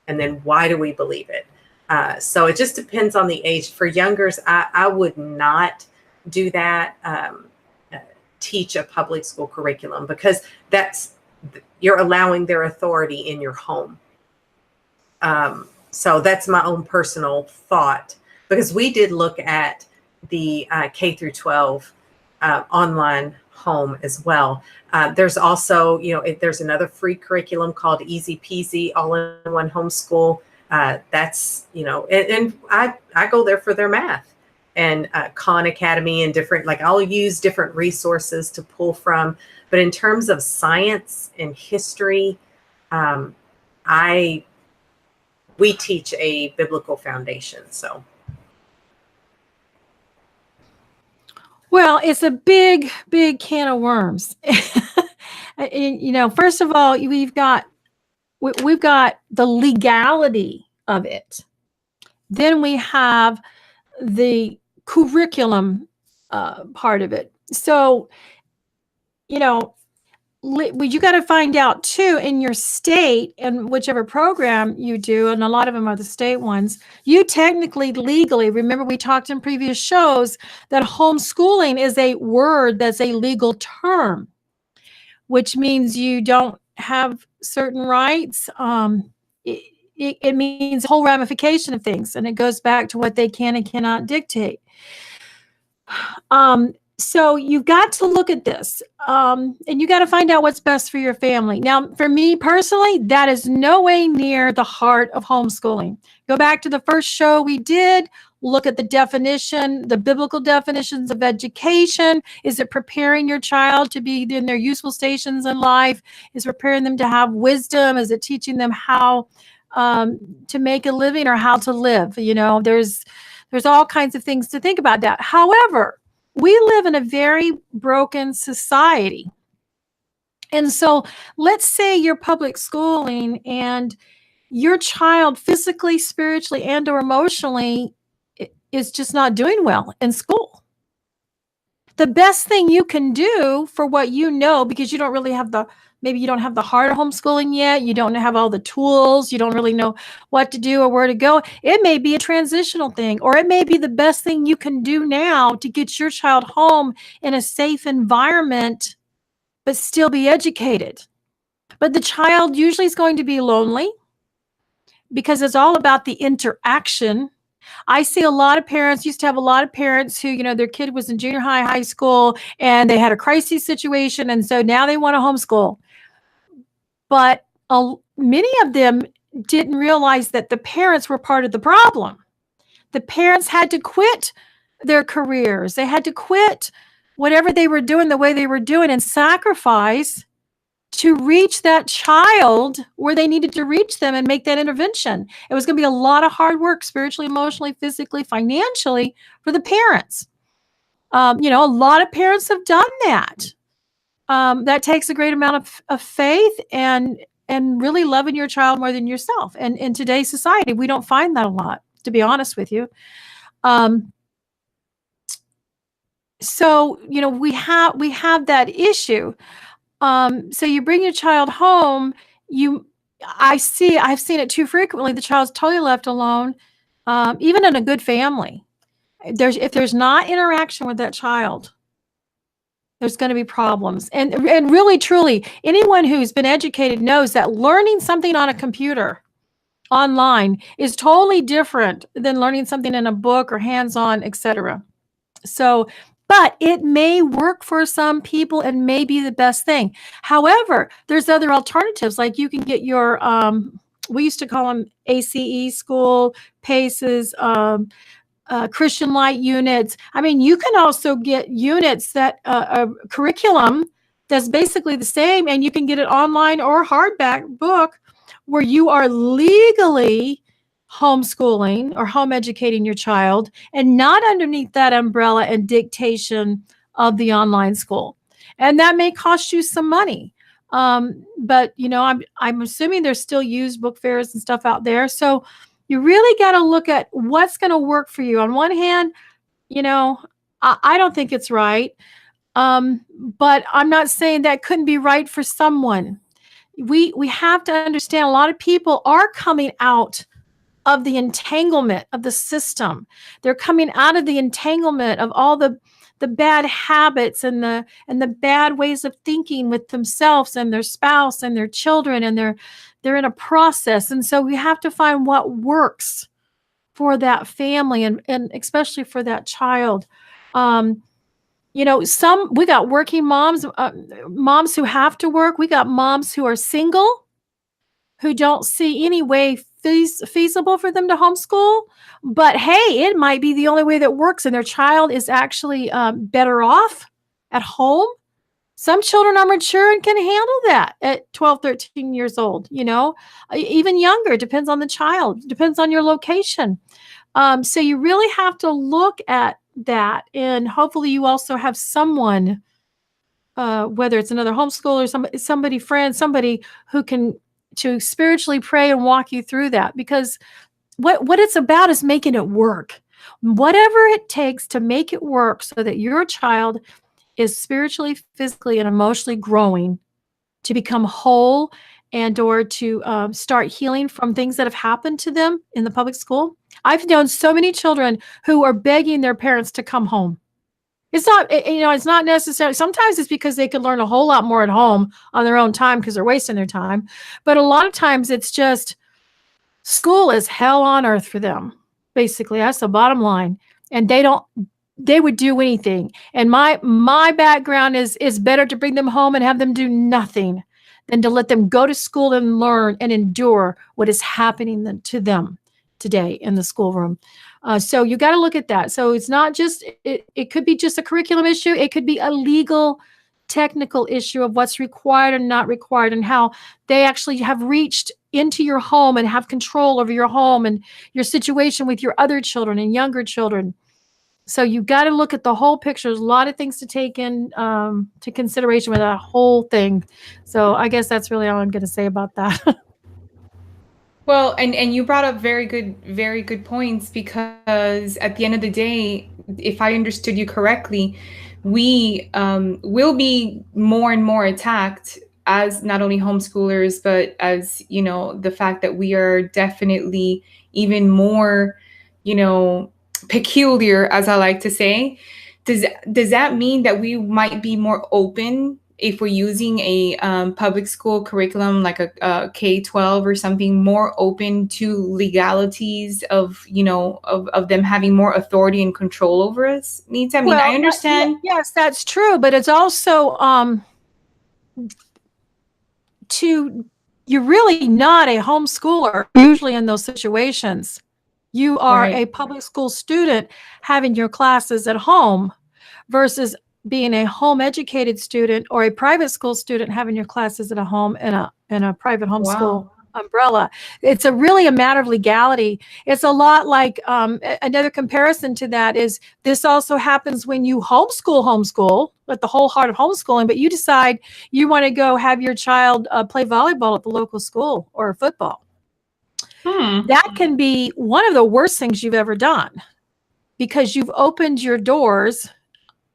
And then why do we believe it? So it just depends on the age. For youngers, I would not do that. teach a public school curriculum, because you're allowing their authority in your home. So that's my own personal thought, because we did look at the K through 12 online home as well. There's also, there's another free curriculum called Easy Peasy All-in-One Homeschool. That's, and I go there for their math, and Khan Academy and different, I'll use different resources to pull from. But in terms of science and history, we teach a biblical foundation. So. Well, it's a big, big can of worms. First of all, we've got the legality of it. Then we have the curriculum part of it. So, you got to find out too, in your state and whichever program you do, and a lot of them are the state ones, you technically, legally, remember we talked in previous shows that homeschooling is a word that's a legal term, which means you don't have certain rights. It means a whole ramification of things, and it goes back to what they can and cannot dictate. So you've got to look at this, and you got to find out what's best for your family. Now, for me personally, that is no way near the heart of homeschooling. Go back to the first show we did, look at the definition, the biblical definitions of education. Is it preparing your child to be in their useful stations in life? Is it preparing them to have wisdom? Is it teaching them how to make a living or how to live? There's all kinds of things to think about that. However, we live in a very broken society. And so let's say you're public schooling and your child physically, spiritually, and or emotionally is just not doing well in school. The best thing you can do for what because you don't really have maybe you don't have the heart of homeschooling yet, you don't have all the tools, you don't really know what to do or where to go. It may be a transitional thing, or it may be the best thing you can do now to get your child home in a safe environment, but still be educated. But the child usually is going to be lonely because it's all about the interaction. I see used to have a lot of parents who, their kid was in junior high, high school, and they had a crisis situation. And so now they want to homeschool. But many of them didn't realize that the parents were part of the problem. The parents had to quit their careers. They had to quit whatever they were doing the way they were doing and sacrifice to reach that child where they needed to reach them and make that intervention. It was going to be a lot of hard work, spiritually, emotionally, physically, financially, for the parents. A lot of parents have done that. That takes a great amount of faith and really loving your child more than yourself. And in today's society, we don't find that a lot, to be honest with you. So we have that issue. So you bring your child home, I've seen it too frequently. The child's totally left alone, even in a good family. If there's not interaction with that child, there's going to be problems. And really, truly, anyone who's been educated knows that learning something on a computer online is totally different than learning something in a book or hands-on, etc. So, but it may work for some people and may be the best thing. However, there's other alternatives. Like you can get your, we used to call them ACE school, PACES, Christian Light units. I mean, you can also get units that a curriculum that's basically the same, and you can get it online or hardback book where you are legally homeschooling or home educating your child and not underneath that umbrella and dictation of the online school. And that may cost you some money. But I'm assuming there's still used book fairs and stuff out there. So you really got to look at what's going to work for you. On one hand, I don't think it's right. But I'm not saying that couldn't be right for someone. We have to understand a lot of people are coming out of the entanglement of the system. They're coming out of the entanglement of all the bad habits and the bad ways of thinking with themselves and their spouse and their children, and they're in a process. And so we have to find what works for that family and especially for that child. We got working moms, moms who have to work. We got moms who are single, who don't see any way feasible for them to homeschool. But hey, it might be the only way that works, and their child is actually better off at home. Some children are mature and can handle that at 12, 13 years old, even younger. Depends on the child, depends on your location. So you really have to look at that, and hopefully you also have someone, whether it's another homeschooler, somebody friend, somebody who can to spiritually pray and walk you through that, because what it's about is making it work. Whatever it takes to make it work so that your child is spiritually, physically, and emotionally growing to become whole and or to start healing from things that have happened to them in the public school. I've known so many children who are begging their parents to come home. It's not necessarily, sometimes it's because they could learn a whole lot more at home on their own time because they're wasting their time. But a lot of times it's just school is hell on earth for them. Basically, that's the bottom line. And they would do anything. And my background is better to bring them home and have them do nothing than to let them go to school and learn and endure what is happening to them today in the schoolroom. So you got to look at that. So it's not just, it could be just a curriculum issue. It could be a legal, technical issue of what's required and not required, and how they actually have reached into your home and have control over your home and your situation with your other children and younger children. So you got to look at the whole picture. There's a lot of things to take in to consideration with that whole thing. So I guess that's really all I'm going to say about that. Well, and you brought up very good points, because at the end of the day, if I understood you correctly, we will be more and more attacked as not only homeschoolers, but as, the fact that we are definitely even more, peculiar, as I like to say. Does that mean that we might be more open if we're using a public school curriculum, like a K-12 or something, more open to legalities of them having more authority and control over us? Nitza, I mean, I understand. Yes, that's true. But it's also you're really not a homeschooler usually in those situations. You are a public school student having your classes at home versus being a home educated student or a private school student having your classes at a home in a private homeschool umbrella. It's really a matter of legality. It's a lot like another comparison to that is this also happens when you homeschool with the whole heart of homeschooling, but you decide you want to go have your child play volleyball at the local school or football. That can be one of the worst things you've ever done, because you've opened your doors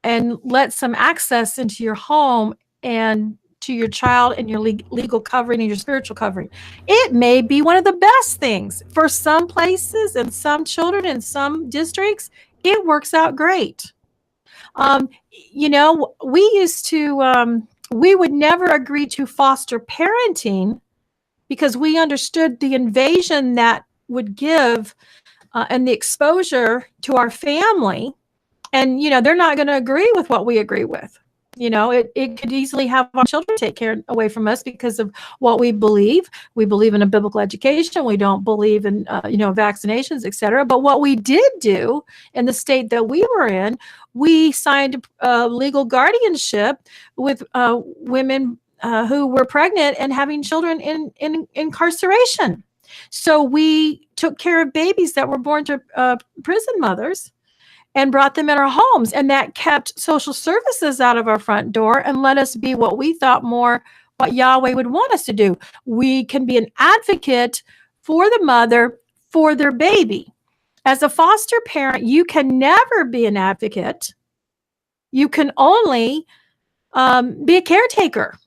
and let some access into your home and to your child and your legal covering and your spiritual covering. It may be one of the best things for some places and some children in some districts. It works out great. We would never agree to foster parenting because we understood the invasion that would give and the exposure to our family. And, they're not going to agree with what we agree with. It could easily have our children take care away from us because of what we believe. We believe in a biblical education. We don't believe in, vaccinations, et cetera. But what we did do in the state that we were in, we signed legal guardianship with women who were pregnant and having children in incarceration. So we took care of babies that were born to prison mothers and brought them in our homes. And that kept social services out of our front door and let us be what we thought more what Yahweh would want us to do. We can be an advocate for the mother, for their baby. As a foster parent, you can never be an advocate. You can only be a caretaker.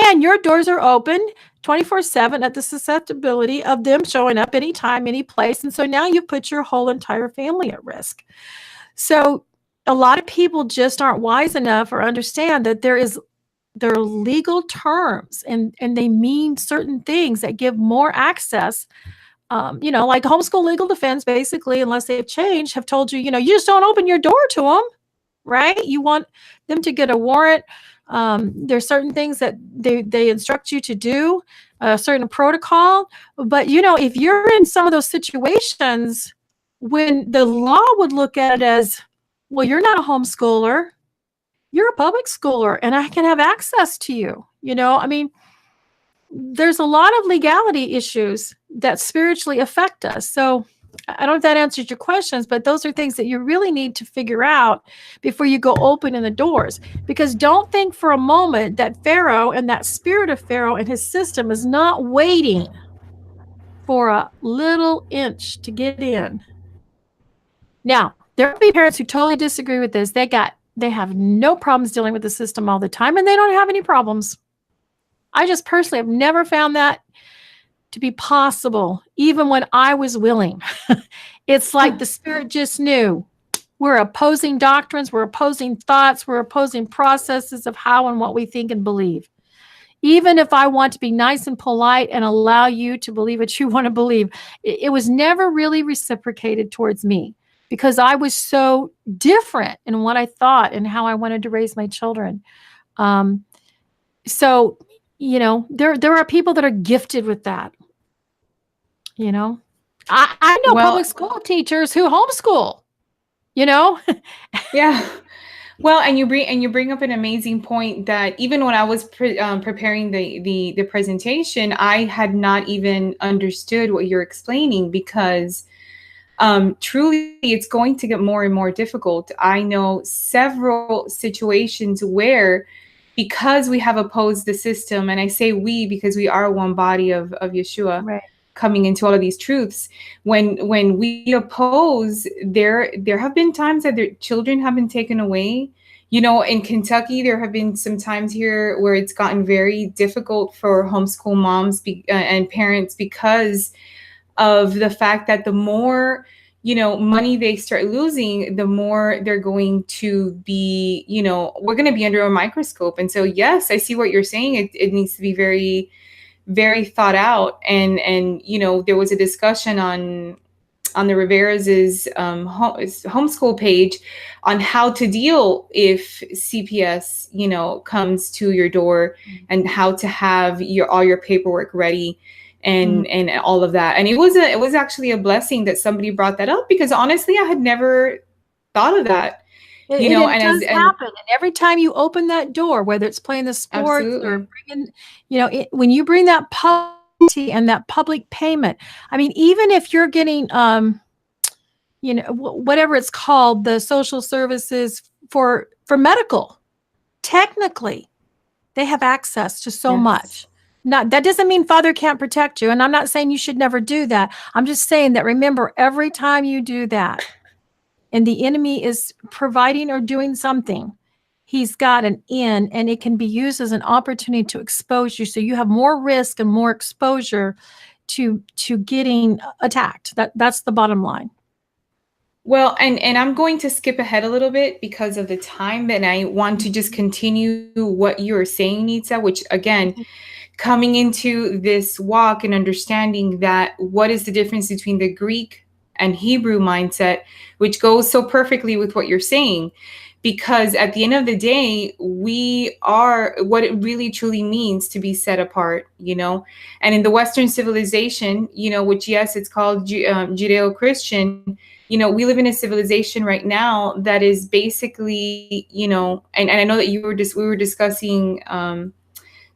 And your doors are open 24/7 at the susceptibility of them showing up anytime, any place. And so now you put your whole entire family at risk. So a lot of people just aren't wise enough or understand that there are legal terms and they mean certain things that give more access. Like homeschool legal defense, basically, unless they've changed, have told you, you just don't open your door to them, right? You want them to get a warrant. There's certain things that they instruct you to do, a certain protocol. But, if you're in some of those situations when the law would look at it as, well, you're not a homeschooler, you're a public schooler, and I can have access to you. There's a lot of legality issues that spiritually affect us. So I don't know if that answers your questions, but those are things that you really need to figure out before you go open in the doors. Because don't think for a moment that Pharaoh and that spirit of Pharaoh and his system is not waiting for a little inch to get in. Now, there will be parents who totally disagree with this. They have no problems dealing with the system all the time, and they don't have any problems. I just personally have never found that to be possible, even when I was willing. It's like the spirit just knew. We're opposing doctrines, we're opposing thoughts, we're opposing processes of how and what we think and believe. Even if I want to be nice and polite and allow you to believe what you want to believe, it was never really reciprocated towards me because I was so different in what I thought and how I wanted to raise my children. So there are people that are gifted with that. I know public school teachers who homeschool. Yeah. Well, and you bring up an amazing point that even when I was preparing the presentation, I had not even understood what you're explaining because truly it's going to get more and more difficult. I know several situations where, because we have opposed the system, and I say we because we are one body of Yeshua, right, coming into all of these truths. When we oppose, there have been times that their children have been taken away. In Kentucky, there have been some times here where it's gotten very difficult for homeschool moms and parents because of the fact that the more money they start losing, the more they're going to be, we're going to be under a microscope. And so, yes, I see what you're saying. It needs to be very, very thought out. And there was a discussion on the Rivera's homeschool page on how to deal if CPS, comes to your door and how to have all your paperwork ready. And all of that. And it was actually a blessing that somebody brought that up because honestly, I had never thought of that. It does happen. And every time you open that door, whether it's playing the sports or bringing, when you bring that publicity and that public payment, even if you're getting, whatever it's called, the social services for medical, technically, they have access to so much. That doesn't mean Father can't protect you. And I'm not saying you should never do that. I'm just saying that, remember, every time you do that and the enemy is providing or doing something, he's got an in, and it can be used as an opportunity to expose you. So you have more risk and more exposure to getting attacked. That's the bottom line. Well, and I'm going to skip ahead a little bit because of the time, and I want to just continue what you were saying, Nitza, which again, coming into this walk and understanding that what is the difference between the Greek and Hebrew mindset, which goes so perfectly with what you're saying, because at the end of the day, we are what it really truly means to be set apart, and in the Western civilization, which, yes, it's called Judeo-Christian, we live in a civilization right now that is basically, and I know that we were discussing,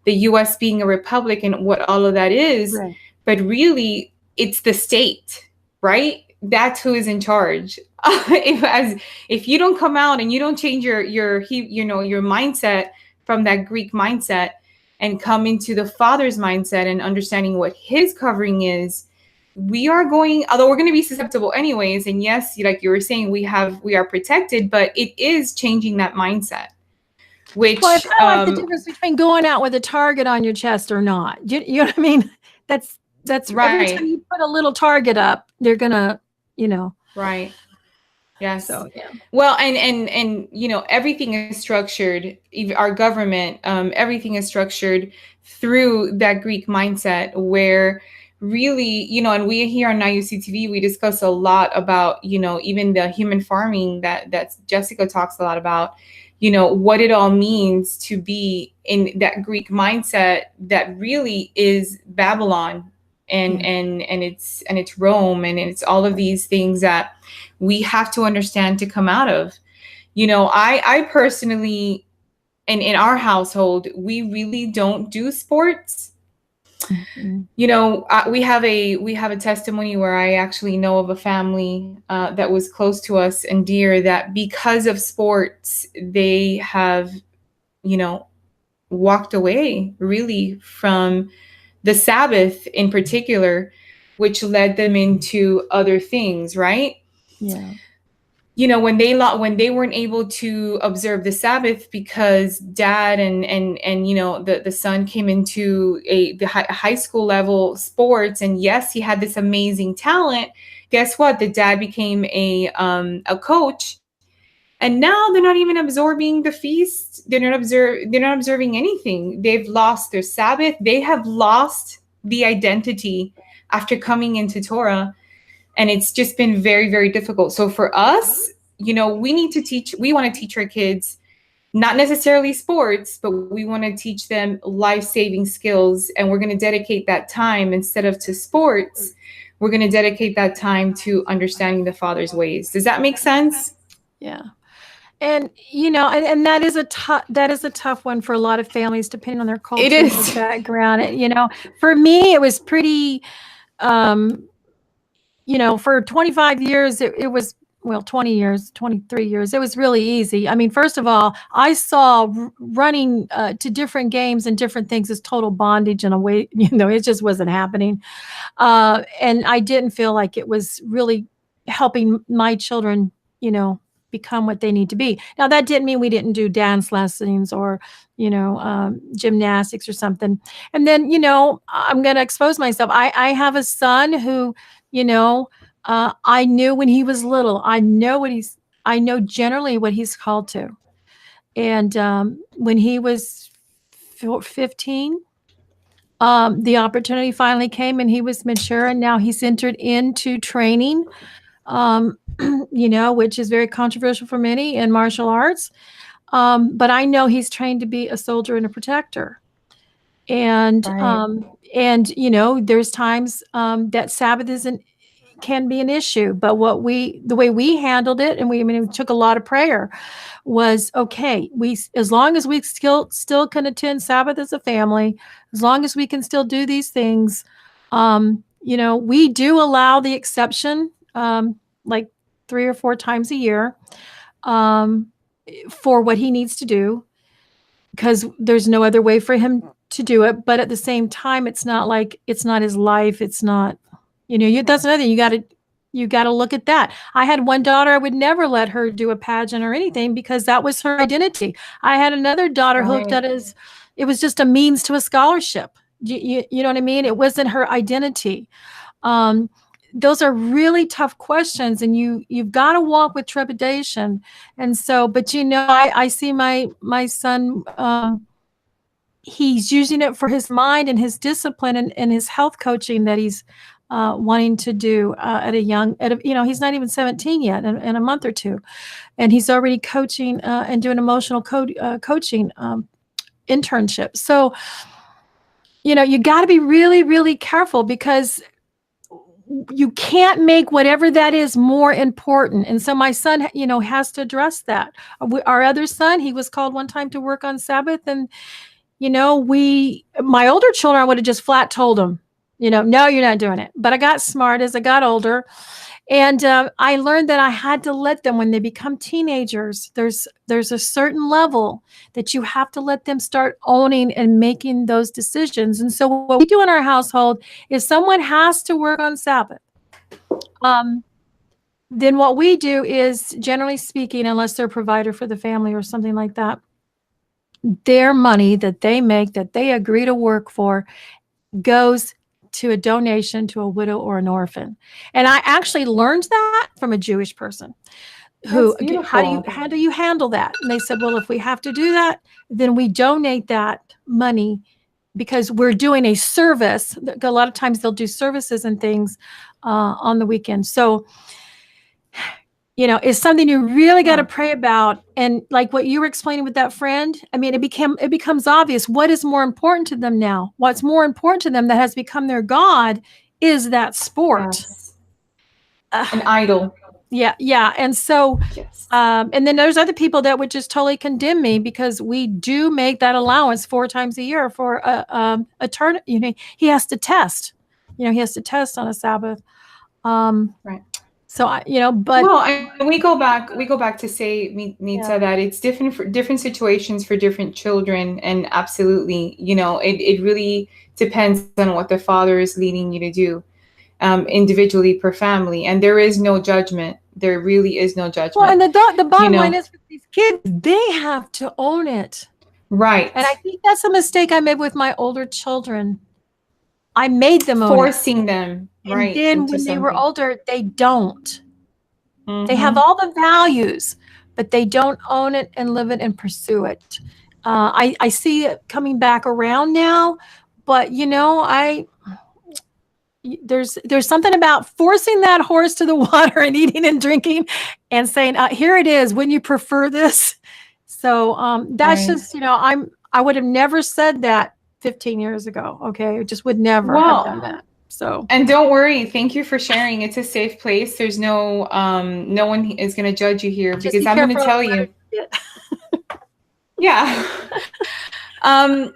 the U.S. being a republic and what all of that is, right. But really it's the state, right? That's who is in charge. If you don't come out and you don't change your mindset from that Greek mindset and come into the Father's mindset and understanding what his covering is, although we're going to be susceptible anyways. And yes, like you were saying, we are protected, but it is changing that mindset. which Well, it's kind of like the difference between going out with a target on your chest or not. You know what I mean? That's every time right, you put a little target up, they're gonna, right. Yes. So yeah. Well, and everything is structured. Even our government, everything is structured through that Greek mindset, where really, and we here on IUCTV, we discuss a lot about, even the human farming that Jessica talks a lot about, what it all means to be in that Greek mindset that really is Babylon, and it's Rome, and it's all of these things that we have to understand to come out of. I personally, and in our household, we really don't do sports. Mm-hmm. We have a testimony where I actually know of a family that was close to us and dear, that because of sports, they have, walked away really from the Sabbath in particular, which led them into other things, right? Yeah. When they weren't able to observe the Sabbath because dad and the son came into the high school level sports, and yes, he had this amazing talent. Guess what? The dad became a coach, and now they're not even absorbing the feast. They're not observing anything. They've lost their Sabbath. They have lost the identity after coming into Torah. And it's just been very, very difficult. So for us, we want to teach our kids, not necessarily sports, but we want to teach them life-saving skills. And we're going to dedicate that time, instead of to sports, we're going to dedicate that time to understanding the Father's ways. Does that make sense? Yeah. And, and that is a tough one for a lot of families, depending on their culture, it is. Background. For me, it was pretty, for 25 years, it was, 20 years, 23 years, it was really easy. I mean, first of all, I saw running to different games and different things as total bondage in a way, it just wasn't happening. And I didn't feel like it was really helping my children, become what they need to be. Now, that didn't mean we didn't do dance lessons or, gymnastics or something. And then, I'm going to expose myself. I have a son who, I knew when he was little. I know generally what he's called to. And when he was 15, the opportunity finally came, and he was mature, and now he's entered into training, which is very controversial for many in martial arts. But I know he's trained to be a soldier and a protector. And, right. There's times that Sabbath can be an issue, but the way we handled it, and we took a lot of prayer, was okay. As long as we still can attend Sabbath as a family, as long as we can still do these things, we do allow the exception, like 3 or 4 times a year, for what he needs to do, because there's no other way for him to do it. But at the same time, it's not like it's not his life. It's not, that's another thing. You got to look at that. I had one daughter, I would never let her do a pageant or anything because that was her identity. I had another daughter who looked at it as it was just a means to a scholarship. You know what I mean? It wasn't her identity. Those are really tough questions, and you've got to walk with trepidation. And so, but I see my son, he's using it for his mind and his discipline and his health coaching that he's wanting to do he's not even 17 yet, in a month or two, and he's already coaching and doing emotional coaching internships. So, you got to be really, really careful, because you can't make whatever that is more important. And so my son, has to address that. Our other son, he was called one time to work on Sabbath, and my older children, I would have just flat told them, no, you're not doing it. But I got smart as I got older. And I learned that I had to let them, when they become teenagers, there's a certain level that you have to let them start owning and making those decisions. And so what we do in our household is, someone has to work on Sabbath. Then what we do is, generally speaking, unless they're a provider for the family or something like that, their money that they make, that they agree to work for, goes to a donation to a widow or an orphan. And I actually learned that from a Jewish person who, how do you handle that? And they said, well, if we have to do that, then we donate that money because we're doing a service. A lot of times they'll do services and things on the weekend. So, it's something you really got to pray about. And like what you were explaining with that friend, I mean, it becomes obvious what is more important to them now. What's more important to them that has become their God is that sport. Yes. An idol. Yeah. And so, yes. And then there's other people that would just totally condemn me because we do make that allowance 4 times a year for a turn. He has to test. He has to test on a Sabbath. Right. So but and we go back to say, Nitza, that it's different for different situations for different children, and absolutely, it really depends on what the Father is leading you to do, individually per family, and there is no judgment. There really is no judgment. Well, and the bottom line is for these kids, they have to own it, right? And I think that's a mistake I made with my older children. I made them forcing them, right? And then when they were older, they don't. Mm-hmm. They have all the values, but they don't own it and live it and pursue it. I see it coming back around now, but there's something about forcing that horse to the water and eating and drinking and saying, here it is. Wouldn't you prefer this? So that's just, I would have never said that 15 years ago. Okay. I just would never have done that. So, and don't worry. Thank you for sharing. It's a safe place. There's no one is going to judge you here because I'm going to tell you. Yeah. And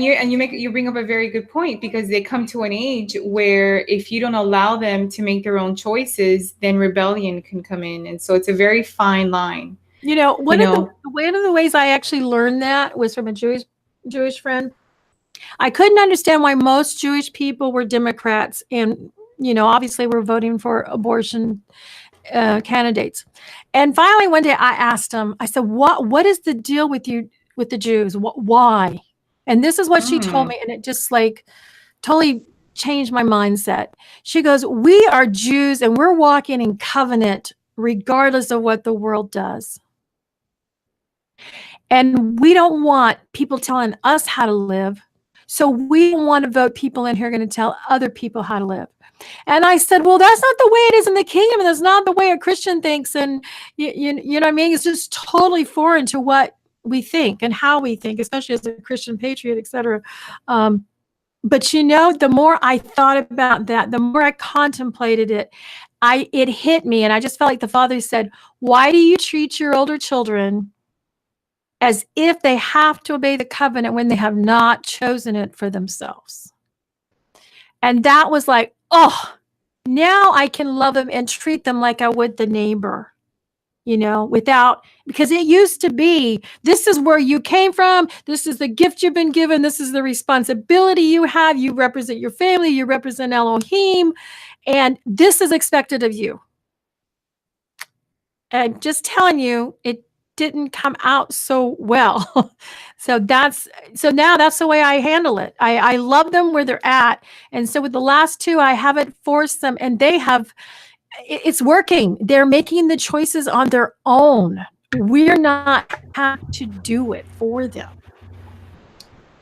you bring up a very good point because they come to an age where if you don't allow them to make their own choices, then rebellion can come in. And so it's a very fine line. One of the ways I actually learned that was from a Jewish friend. I couldn't understand why most Jewish people were Democrats and, obviously we're voting for abortion candidates. And finally, one day I asked him, I said, what is the deal with you, with the Jews? Why? And this is what she told me. And it just totally changed my mindset. She goes, we are Jews and we're walking in covenant regardless of what the world does. And we don't want people telling us how to live. So we don't want to vote people in here going to tell other people how to live. And I said, well, that's not the way it is in the kingdom. And that's not the way a Christian thinks. And you know what I mean? It's just totally foreign to what we think and how we think, especially as a Christian patriot, et cetera. But the more I thought about that, the more I contemplated it, it hit me. And I just felt like the Father said, why do you treat your older children as if they have to obey the covenant when they have not chosen it for themselves? And that was like, oh, now I can love them and treat them like I would the neighbor, because it used to be, this is where you came from. This is the gift you've been given. This is the responsibility you have. You represent your family. You represent Elohim. And this is expected of you. And just telling you, it didn't come out so well. So now that's the way I handle it. I love them where they're at. And so with the last 2, I haven't forced them, and it's working. They're making the choices on their own. We're not have to do it for them.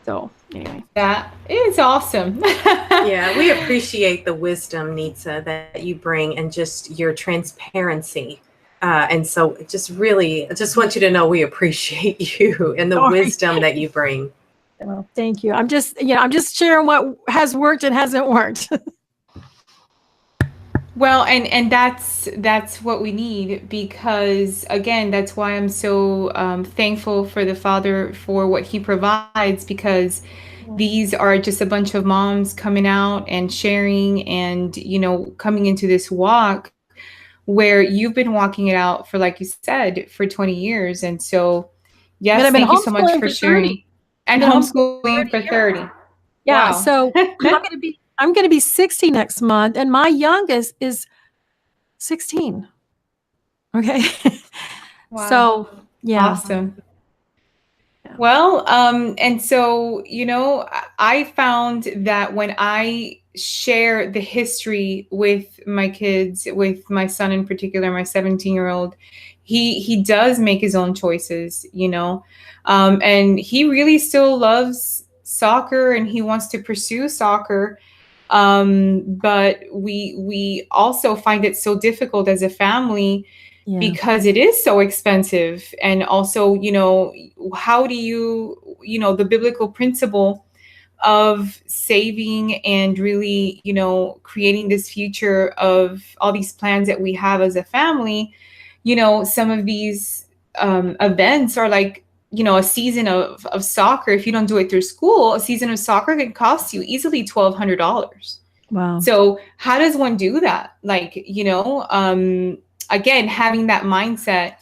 So anyway. That is awesome. Yeah, we appreciate the wisdom, Nitza, that you bring and just your transparency. And so I just want you to know we appreciate you and the wisdom that you bring. Well, thank you. I'm just sharing what has worked and hasn't worked. Well, and that's what we need, because again, that's why I'm so thankful for the Father for what he provides, because these are just a bunch of moms coming out and sharing and, coming into this walk where you've been walking it out for, like you said, for 20 years. And so, yes, thank you so much for sharing. And homeschooling for 30. Yeah. Wow. So I'm going to be 60 next month, and my youngest is 16. Okay. Wow. So, yeah. Awesome. Well, and so, I found that when I share the history with my kids, with my son in particular, my 17-year-old, he does make his own choices, and he really still loves soccer and he wants to pursue soccer. But we also find it so difficult as a family because it is so expensive. And also, how do the biblical principle of saving and really, creating this future of all these plans that we have as a family, some of these events are like, a season of soccer. If you don't do it through school, a season of soccer can cost you easily $1,200. Wow. So how does one do that? Like, again, having that mindset,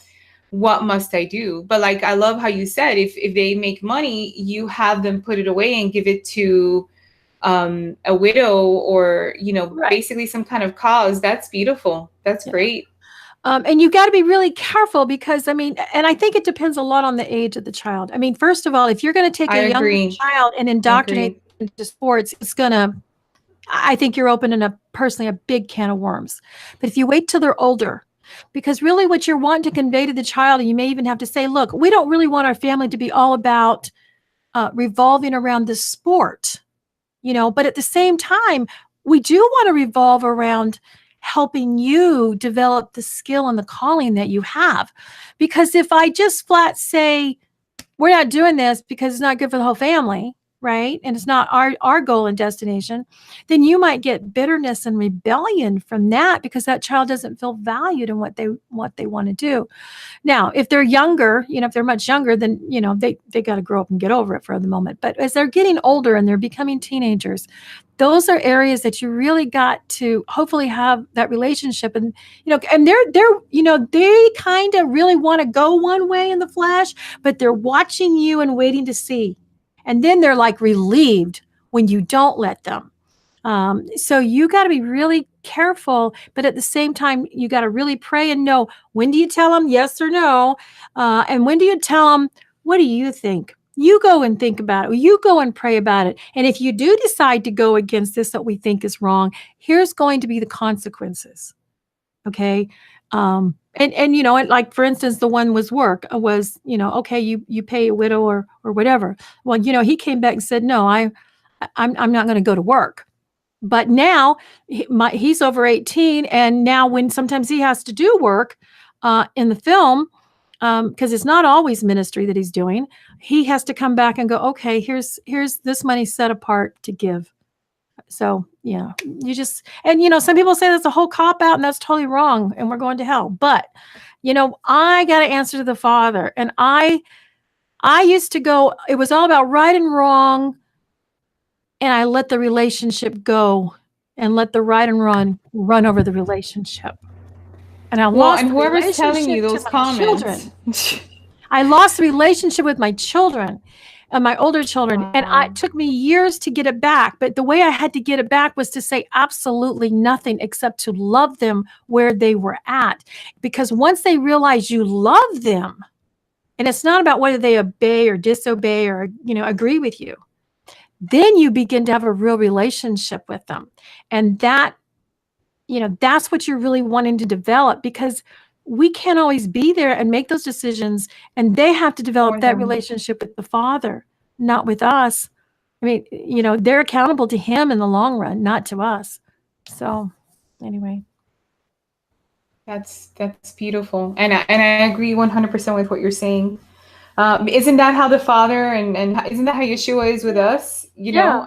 what must I do? But like, I love how you said, if they make money, you have them put it away and give it to a widow or, basically some kind of cause. That's beautiful. That's great. And you got to be really careful because, and I think it depends a lot on the age of the child. First of all, if you're going to take a young child and indoctrinate into sports, I think you're opening up personally a big can of worms. But if you wait till they're older, because really what you're wanting to convey to the child, and you may even have to say, look, we don't really want our family to be all about revolving around this sport, but at the same time, we do want to revolve around helping you develop the skill and the calling that you have. Because if I just flat say, we're not doing this because it's not good for the whole family, right? And it's not our goal and destination, then you might get bitterness and rebellion from that because that child doesn't feel valued in what they want to do. Now, if they're younger, if they're much younger, then, they got to grow up and get over it for the moment. But as they're getting older and they're becoming teenagers, those are areas that you really got to hopefully have that relationship. And, and they kind of really want to go one way in the flesh, but they're watching you and waiting to see. And then they're like relieved when you don't let them. So you got to be really careful, but at the same time, you got to really pray and know, when do you tell them yes or no? And when do you tell them, what do you think? You go and think about it. You go and pray about it. And if you do decide to go against this, that we think is wrong, here's going to be the consequences. Okay. And like, for instance, the one was okay, you pay a widow or whatever. Well, he came back and said, no, I'm not going to go to work. But now he's over 18. And now when sometimes he has to do work in the film, because it's not always ministry that he's doing, he has to come back and go, okay, here's this money set apart to give. So, yeah, some people say that's a whole cop out and that's totally wrong and we're going to hell. But, I got to answer to the Father. And I used to go, it was all about right and wrong. And I let the relationship go and let the right and run over the relationship. And I lost. And whoever's telling you those comments, I lost the relationship with my children and my older children. Wow. And it took me years to get it back. But the way I had to get it back was to say absolutely nothing except to love them where they were at. Because once they realize you love them, and it's not about whether they obey or disobey or, agree with you, then you begin to have a real relationship with them. And that, that's what you're really wanting to develop, because we can't always be there and make those decisions. And they have to develop that relationship with the Father, not with us. They're accountable to Him in the long run, not to us. So anyway. That's beautiful. And I agree 100% with what you're saying. Isn't that how the Father and isn't that how Yeshua is with us? Yeah.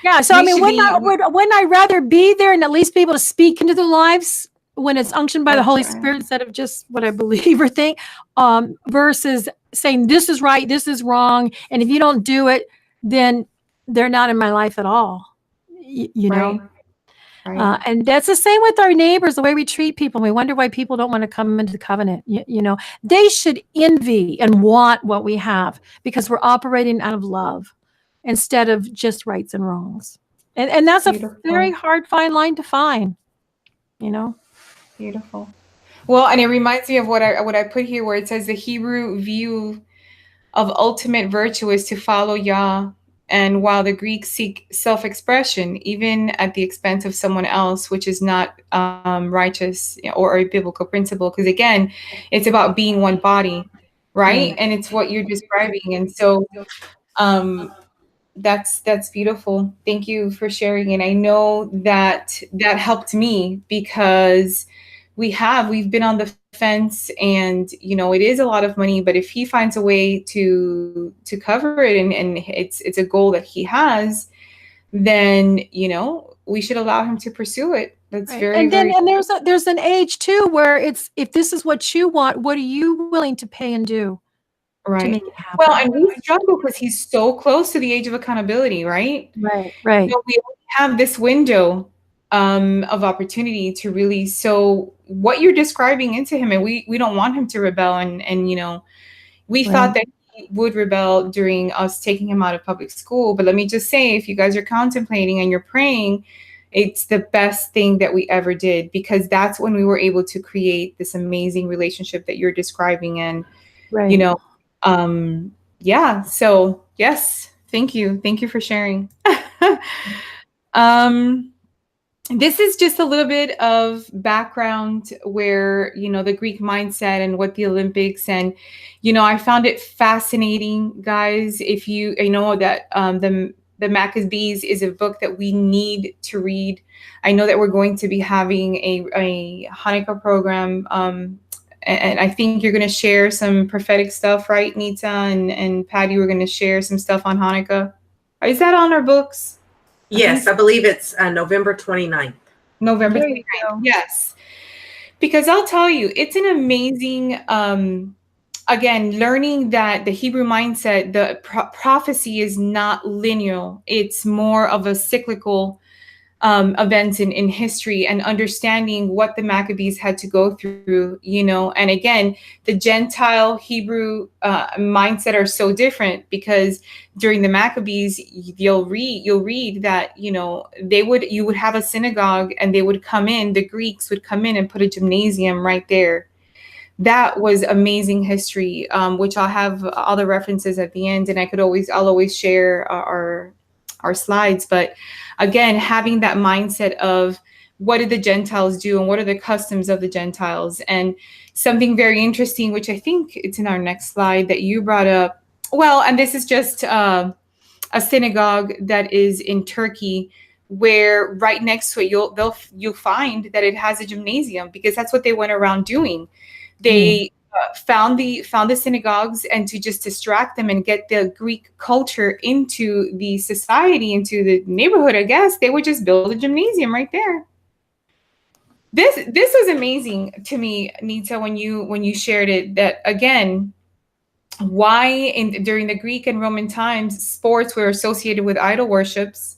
Yeah. So wouldn't I rather be there and at least be able to speak into their lives when it's unctioned by the Holy Spirit instead of just what I believe or think, versus saying this is right, this is wrong, and if you don't do it, then they're not in my life at all. You know. Right. And that's the same with our neighbors, the way we treat people. We wonder why people don't want to come into the covenant. They should envy and want what we have because we're operating out of love instead of just rights and wrongs. And that's Beautiful. A very hard fine line to find, Beautiful. Well, and it reminds me of what I put here where it says the Hebrew view of ultimate virtue is to follow Yah. And while the Greeks seek self-expression, even at the expense of someone else, which is not righteous or a biblical principle, because again, it's about being one body, right? And it's what you're describing. And so that's beautiful. Thank you for sharing. And I know that helped me, because we've been on the fence, and it is a lot of money, but if he finds a way to cover it, and it's a goal that he has, then we should allow him to pursue it. That's right. And there's an age too where it's, if this is what you want, what are you willing to pay and do to make it happen? Well, and we struggle because he's so close to the age of accountability, right? Right. So we only have this window of opportunity to really sow what you're describing into him, and we don't want him to rebel, and we thought that he would rebel during us taking him out of public school. But let me just say, if you guys are contemplating and you're praying, it's the best thing that we ever did, because that's when we were able to create this amazing relationship that you're describing. And so yes, thank you for sharing. This is just a little bit of background where, the Greek mindset and what the Olympics, and, I found it fascinating, guys. If you know that the Maccabees is a book that we need to read. I know that we're going to be having a Hanukkah program, and I think you're going to share some prophetic stuff, right, Nitza and Patty? We're going to share some stuff on Hanukkah. Is that on our books? Yes, I believe it's November 29th. November 29th, yes. Because I'll tell you, it's an amazing, again, learning that the Hebrew mindset, the prophecy is not linear. It's more of a cyclical events in history, and understanding what the Maccabees had to go through, and again, the Gentile Hebrew mindset are so different, because during the Maccabees, you'll read that, you would have a synagogue, and they would come in, the Greeks would come in and put a gymnasium right there. That was amazing history, which I'll have all the references at the end, and I'll always share our slides. But again, having that mindset of what did the Gentiles do, and what are the customs of the Gentiles. And something very interesting, which I think it's in our next slide, that you brought up. Well, and this is just a synagogue that is in Turkey, where right next to it, you'll find that it has a gymnasium, because that's what they went around doing. They found the synagogues, and to just distract them and get the Greek culture into the society, into the neighborhood, I guess, they would just build a gymnasium right there. This was amazing to me, Nitza, when you shared it, that again, why during the Greek and Roman times, sports were associated with idol worships,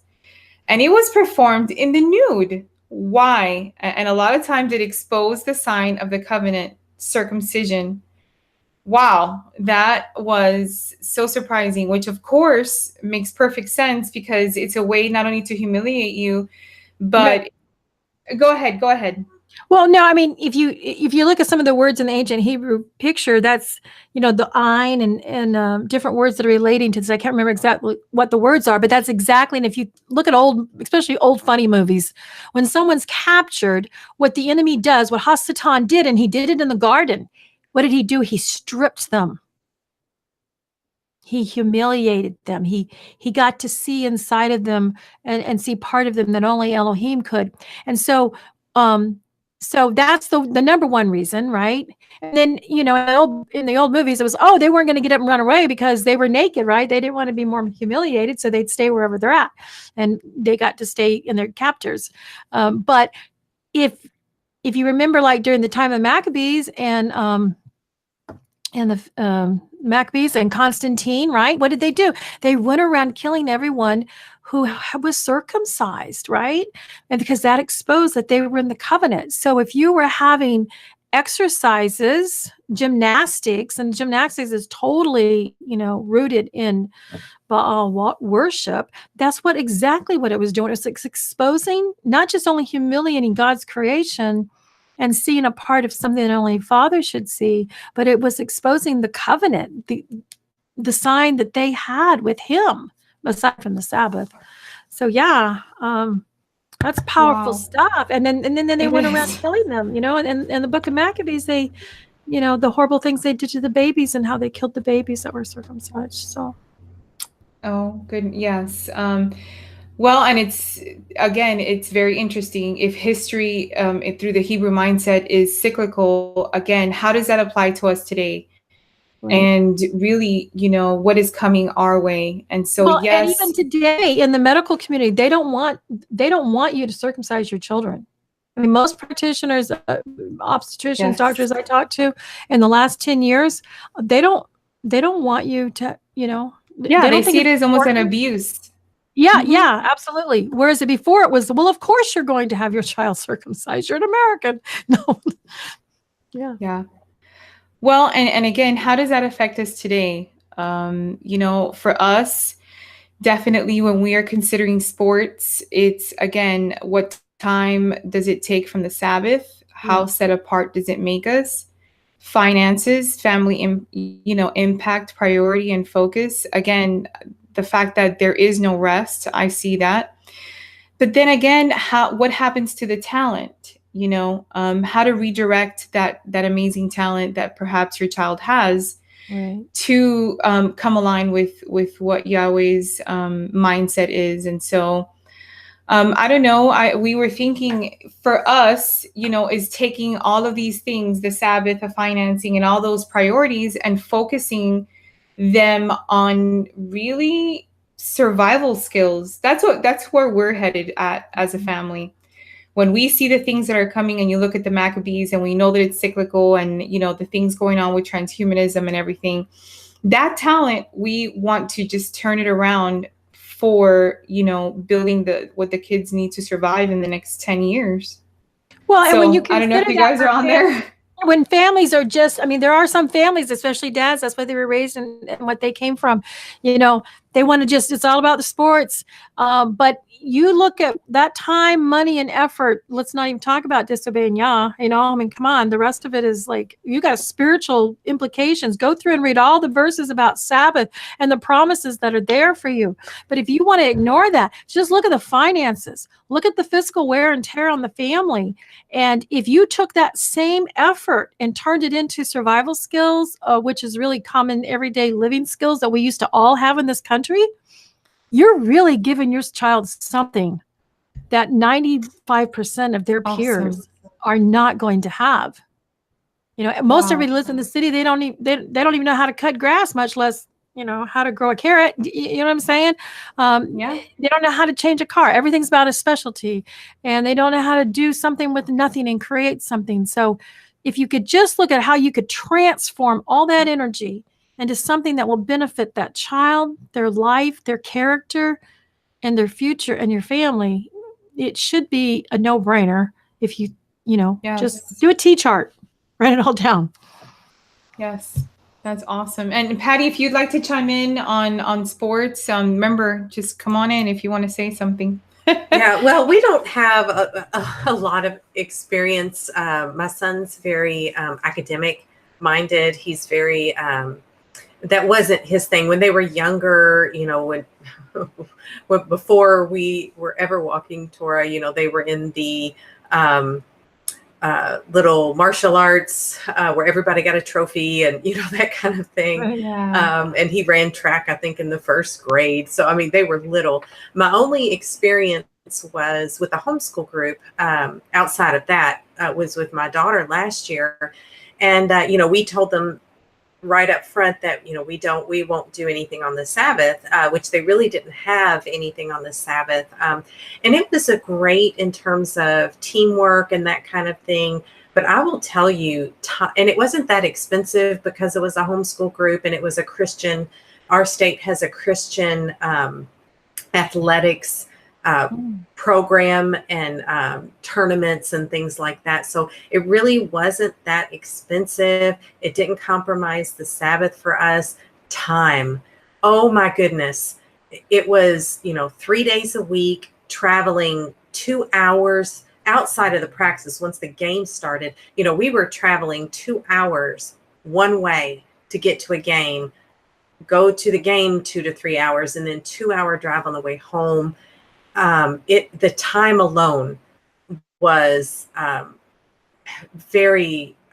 and it was performed in the nude. Why? And a lot of times it exposed the sign of the covenant, circumcision. Wow, that was so surprising, which of course makes perfect sense, because it's a way not only to humiliate you, but go ahead. Well, no, I mean, if you look at some of the words in the ancient Hebrew picture, that's, the ein and different words that are relating to this. I can't remember exactly what the words are, but that's exactly. And if you look at especially old funny movies, when someone's captured, what the enemy does, what Hasatan did, and he did it in the garden. What did he do? He stripped them. He humiliated them. He got to see inside of them and see part of them that only Elohim could. And so that's the number one reason, right? And then, in the old movies, it was, they weren't going to get up and run away because they were naked, right? They didn't want to be more humiliated, so they'd stay wherever they're at, and they got to stay in their captors. But if you remember, like during the time of Maccabees and the Maccabees and Constantine, right? What did they do? They went around killing everyone who was circumcised, right? And because that exposed that they were in the covenant. So if you were having exercises, gymnastics, and gymnastics is totally, rooted in Baal worship, that's exactly what it was doing. It was exposing, not just only humiliating God's creation and seeing a part of something that only Father should see, but it was exposing the covenant, the sign that they had with him, aside from the Sabbath. So yeah, that's powerful stuff. And then they went around killing them, and the Book of Maccabees, they, the horrible things they did to the babies and how they killed the babies that were circumcised. So. Oh, good. Yes. Well, and it's very interesting. If history, through the Hebrew mindset, is cyclical, again, how does that apply to us today? Right. And really, what is coming our way? And so, yes. And even today in the medical community, they don't want you to circumcise your children. I mean, most practitioners, obstetricians, doctors I talked to in the last 10 years, they don't want you to, they see it as almost an abuse. Yeah, yeah, absolutely. Whereas before it was, well, of course you're going to have your child circumcised. You're an American. No. Yeah. Well, and again, how does that affect us today? For us, definitely when we are considering sports, it's, again, what time does it take from the Sabbath? How set apart does it make us? Finances, family, impact, priority, and focus. Again, the fact that there is no rest, I see that. But then again, what happens to the talent? How to redirect that amazing talent that perhaps your child has to come align with what Yahweh's mindset is. And so, I don't know. We were thinking for us, is taking all of these things, the Sabbath, the financing, and all those priorities, and focusing them on really survival skills. That's where we're headed at as a family. When we see the things that are coming, and you look at the Maccabees, and we know that it's cyclical, and the things going on with transhumanism and everything, that talent, we want to just turn it around for building what the kids need to survive in the next 10 years. Well, and when you I don't know if you guys are on there. When families are just, there are some families, especially dads, that's why they were raised and what they came from, they want to just, it's all about the sports. But you look at that time, money, and effort. Let's not even talk about disobeying Yah. Come on. The rest of it is like, you got spiritual implications. Go through and read all the verses about Sabbath and the promises that are there for you. But if you want to ignore that, just look at the finances. Look at the fiscal wear and tear on the family. And if you took that same effort and turned it into survival skills, which is really common everyday living skills that we used to all have in this country, you're really giving your child something that 95% of their peers are not going to have. Most everybody lives in the city. They don't even know how to cut grass, much less how to grow a carrot. You know what I'm saying? They don't know how to change a car. Everything's about a specialty, and they don't know how to do something with nothing and create something. So if you could just look at how you could transform all that energy into something that will benefit that child, their life, their character, and their future, and your family, it should be a no-brainer if you just do a T-chart, write it all down. Yes. That's awesome. And Patty, if you'd like to chime in on sports, remember, just come on in if you want to say something. Yeah, well, we don't have a lot of experience. My son's very academic minded. He's very, that wasn't his thing. When they were younger, when before we were ever walking Torah, they were in the little martial arts where everybody got a trophy and that kind of thing. And he ran track, I think, in the first grade. So they were little. My only experience was with a homeschool group. Outside of that, was with my daughter last year, and we told them right up front that we won't do anything on the Sabbath, which they really didn't have anything on the Sabbath, and it was a great in terms of teamwork and that kind of thing. But I will tell you, and it wasn't that expensive because it was a homeschool group and it was a Christian. Our state has a Christian athletics program and tournaments and things like that. So it really wasn't that expensive. It didn't compromise the Sabbath for us. Time. Oh my goodness. It was, 3 days a week, traveling 2 hours outside of the practice. Once the game started, we were traveling 2 hours one way to get to a game. go to the game 2 to 3 hours, and then 2-hour drive on the way home. The time alone was I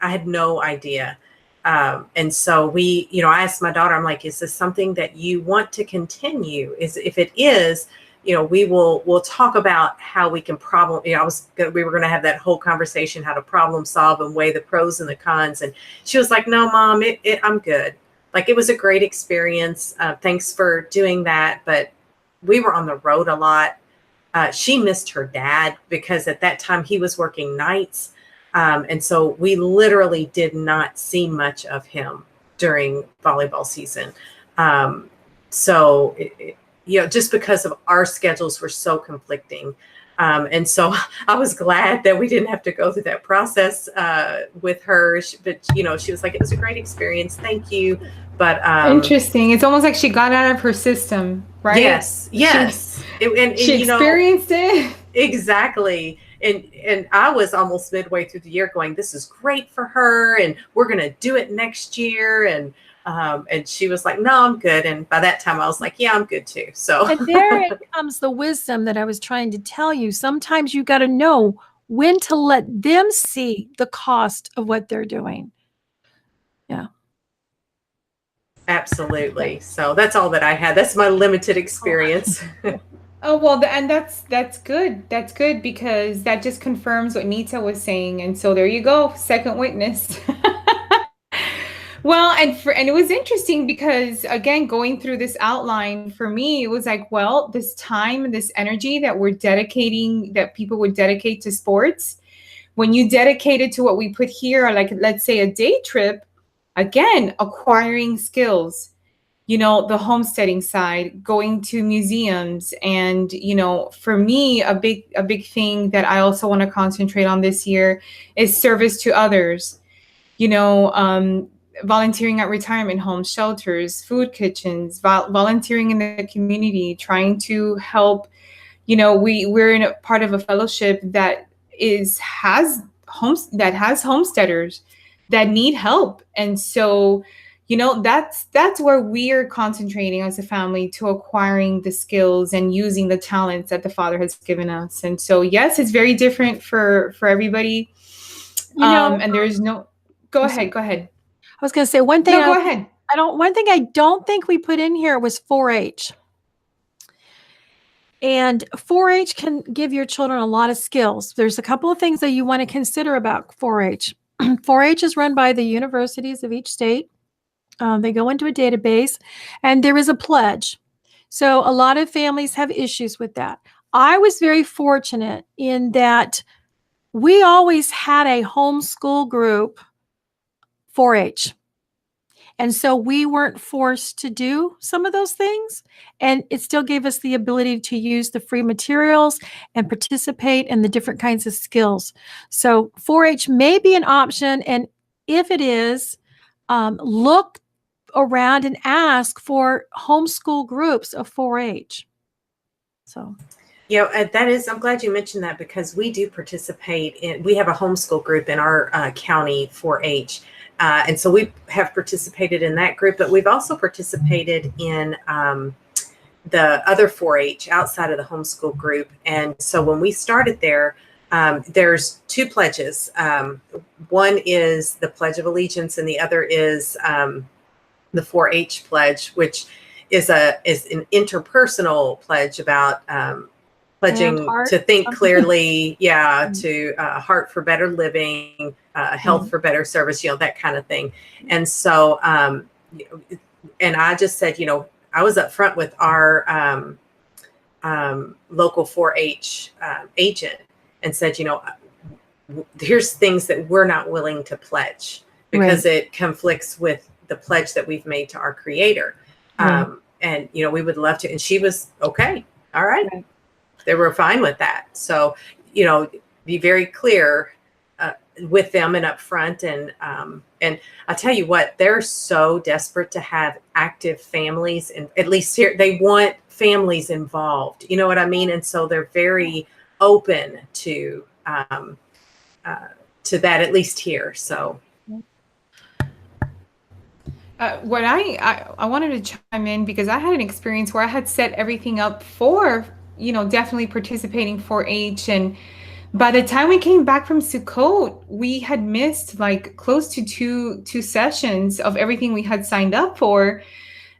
had no idea. And so I asked my daughter, I'm like, is this something that you want to continue? If it is, we'll talk about how we can we were going to have that whole conversation, how to problem solve and weigh the pros and the cons. And she was like, no, Mom, I'm good. Like, it was a great experience. Thanks for doing that. But we were on the road a lot. She missed her dad because at that time he was working nights. And so we literally did not see much of him during volleyball season. Just because of our schedules were so conflicting. And so I was glad that we didn't have to go through that process with her. But, she was like, it was a great experience. Thank you. But interesting. It's almost like she got out of her system, right? Yes. She experienced it. Exactly. And I was almost midway through the year going, this is great for her, and we're going to do it next year. And she was like, no, I'm good. And by that time I was like, yeah, I'm good too. So and there comes the wisdom that I was trying to tell you. Sometimes you got to know when to let them see the cost of what they're doing. Yeah. Absolutely. So that's all that I had. That's my limited experience. Oh, well, and that's good. That's good, because that just confirms what Nitza was saying. And so there you go. Second witness. Well, and it was interesting because, again, going through this outline for me, it was like, well, this time, this energy that that people would dedicate to sports, when you dedicate it to what we put here, like, let's say a day trip, again, acquiring skills, the homesteading side, going to museums. And, for me, a big thing that I also want to concentrate on this year is service to others, volunteering at retirement homes, shelters, food kitchens, volunteering in the community, trying to help. We're in a part of a fellowship that has homesteaders that need help. And so, that's where we are concentrating as a family, to acquiring the skills and using the talents that the Father has given us. And so, yes, it's very different for everybody. And there's no, go ahead. I was going to say one thing. No, go ahead. One thing I don't think we put in here was 4-H. And 4-H can give your children a lot of skills. There's a couple of things that you want to consider about 4-H. 4-H is run by the universities of each state. They go into a database, and there is a pledge. So a lot of families have issues with that. I was very fortunate in that we always had a homeschool group 4-H. And so we weren't forced to do some of those things. And it still gave us the ability to use the free materials and participate in the different kinds of skills. So 4-H may be an option. And if it is, look around and ask for homeschool groups of 4-H. So. I'm glad you mentioned that, because we do participate we have a homeschool group in our county 4-H. And so we have participated in that group, but we've also participated in the other 4-H outside of the homeschool group. And so when we started there, there's two pledges. One is the Pledge of Allegiance, and the other is the 4-H pledge, which is an interpersonal pledge about pledging to think clearly, to heart for better living, health for better service, that kind of thing. And so, and I just said, I was up front with our local 4-H agent and said, here's things that we're not willing to pledge because it conflicts with the pledge that we've made to our Creator. And, we would love to. And she was okay. All right. They were fine with that. So, be very clear with them and upfront. And I'll tell you what, they're so desperate to have active families, and at least here they want families involved. You know what I mean? And so they're very open to that, at least here. So. What I wanted to chime in because I had an experience where I had set everything up for, definitely participating 4-H. And by the time we came back from Sukkot, we had missed like close to two sessions of everything we had signed up for.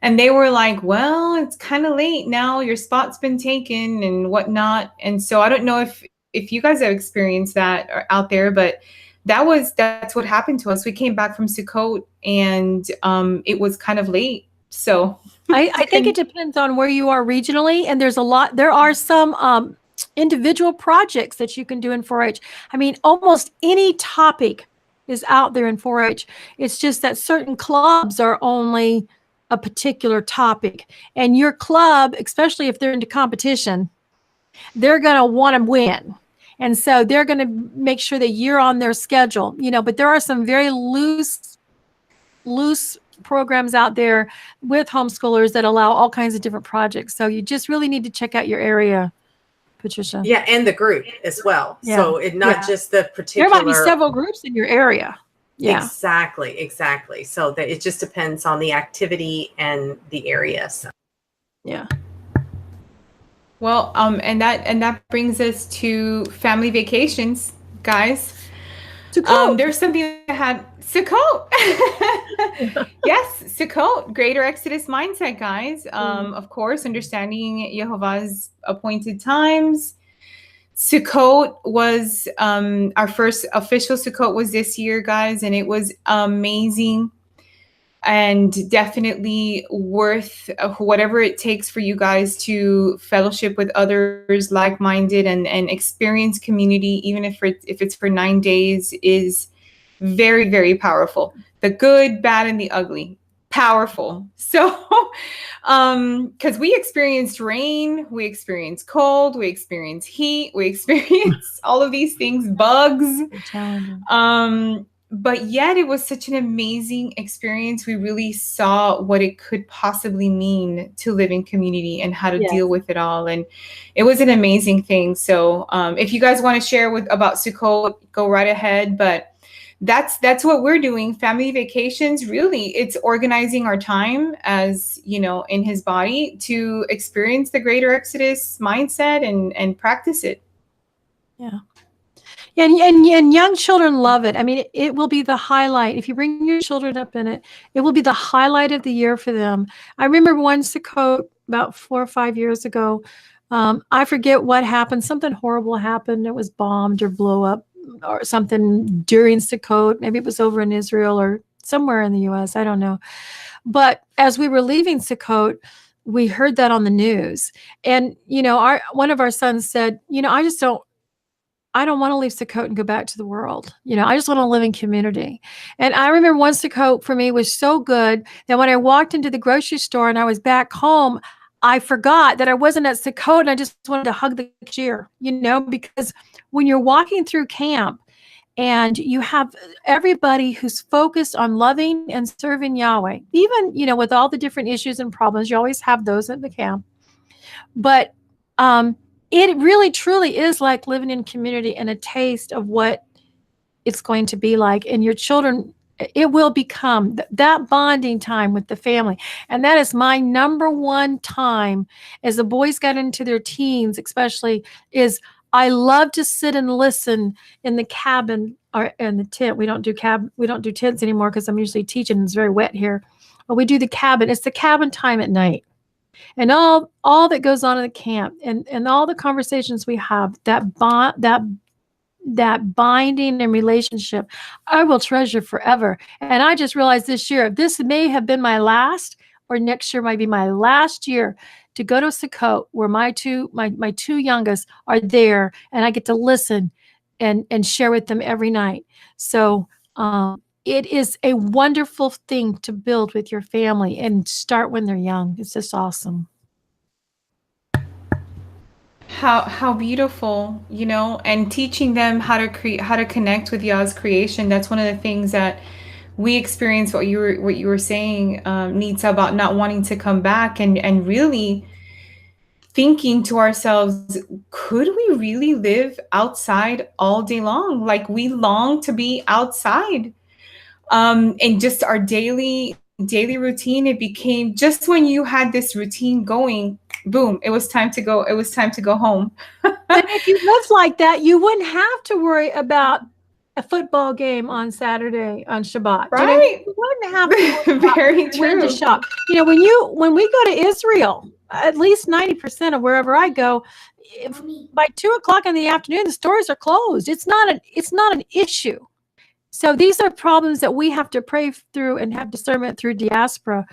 And they were like, well, it's kind of late now. Your spot's been taken and whatnot. And so I don't know if you guys have experienced that out there, but that's what happened to us. We came back from Sukkot and it was kind of late. So I think it depends on where you are regionally, and there are some individual projects that you can do in 4-H. I mean, almost any topic is out there in 4-H. It's just that certain clubs are only a particular topic, and your club, especially if they're into competition, they're going to want to win. And so they're going to make sure that you're on their schedule, but there are some very loose programs out there with homeschoolers that allow all kinds of different projects. So you just really need to check out your area, Patricia. Yeah, and the group as well. Yeah. So it's not just the particular. There might be several groups in your area. Yeah, exactly. So that it just depends on the activity and the area. So. Yeah. Well, and that brings us to family vacations, guys. There's something that had Sukkot. Yes, Sukkot, greater Exodus mindset, guys. Of course, understanding Yehovah's appointed times. Sukkot was our first official Sukkot was this year, guys, and it was amazing. And definitely worth whatever it takes for you guys to fellowship with others like-minded and experience community, even if it's for 9 days, is very, very powerful. The good, bad, and the ugly. Powerful. So, because we experienced rain, we experienced cold, we experienced heat, we experienced all of these things, bugs. But yet it was such an amazing experience. We really saw what it could possibly mean to live in community and how to deal with it all. And it was an amazing thing. So if you guys want to share about Sukkot, go right ahead. But that's what we're doing. Family vacations, really, it's organizing our time as, in his body to experience the greater Exodus mindset and practice it. Yeah. And young children love it. I mean, it will be the highlight. If you bring your children up in it, it will be the highlight of the year for them. I remember one Sukkot about 4 or 5 years ago. I forget what happened. Something horrible happened. It was bombed or blew up or something during Sukkot. Maybe it was over in Israel or somewhere in the U.S. I don't know. But as we were leaving Sukkot, we heard that on the news. And, one of our sons said, I don't want to leave Sukkot and go back to the world. I just want to live in community. And I remember one Sukkot for me was so good that when I walked into the grocery store and I was back home, I forgot that I wasn't at Sukkot and I just wanted to hug the cashier, because when you're walking through camp and you have everybody who's focused on loving and serving Yahweh, even, with all the different issues and problems, you always have those at the camp. But, it really, truly is like living in community and a taste of what it's going to be like. And your children, it will become that bonding time with the family. And that is my number one time as the boys got into their teens, especially, is I love to sit and listen in the cabin or in the tent. We don't do tents anymore because I'm usually teaching. It's very wet here. But we do the cabin. It's the cabin time at night. And all that goes on in the camp and all the conversations we have, that binding and relationship, I will treasure forever. And I just realized this year, this may have been my last, or next year might be my last year to go to Sukkot, where my two youngest are there, and I get to listen and share with them every night. So it is a wonderful thing to build with your family and start when they're young. It's just awesome. How beautiful, and teaching them how to connect with Yah's creation. That's one of the things that we experienced. What you were saying, Nitza, about not wanting to come back and really thinking to ourselves, could we really live outside all day long? Like, we long to be outside. And just our daily daily routine, it became just when you had this routine going, boom, it was time to go. It was time to go home. And if you lived like that, you wouldn't have to worry about a football game on Saturday on Shabbat. Right. You wouldn't have to worry about Very when to true. shop. When we go to Israel, at least 90% of wherever I go, by 2:00 in the afternoon, the stores are closed. It's not an issue. So these are problems that we have to pray through and have discernment through diaspora.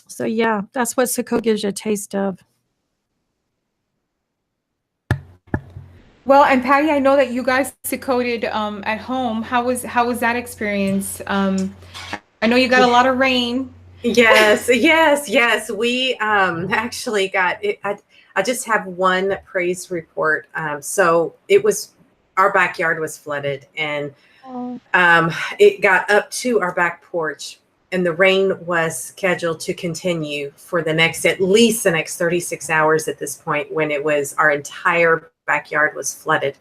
So yeah, that's what Sukkot gives you a taste of. Well, and Patty, I know that you guys Sukkotted at home. How was that experience? I know you got a lot of rain. Yes. We actually got it. I just have one praise report. So our backyard was flooded, and it got up to our back porch, and the rain was scheduled to continue for at least the next 36 hours at this point, when our entire backyard was flooded.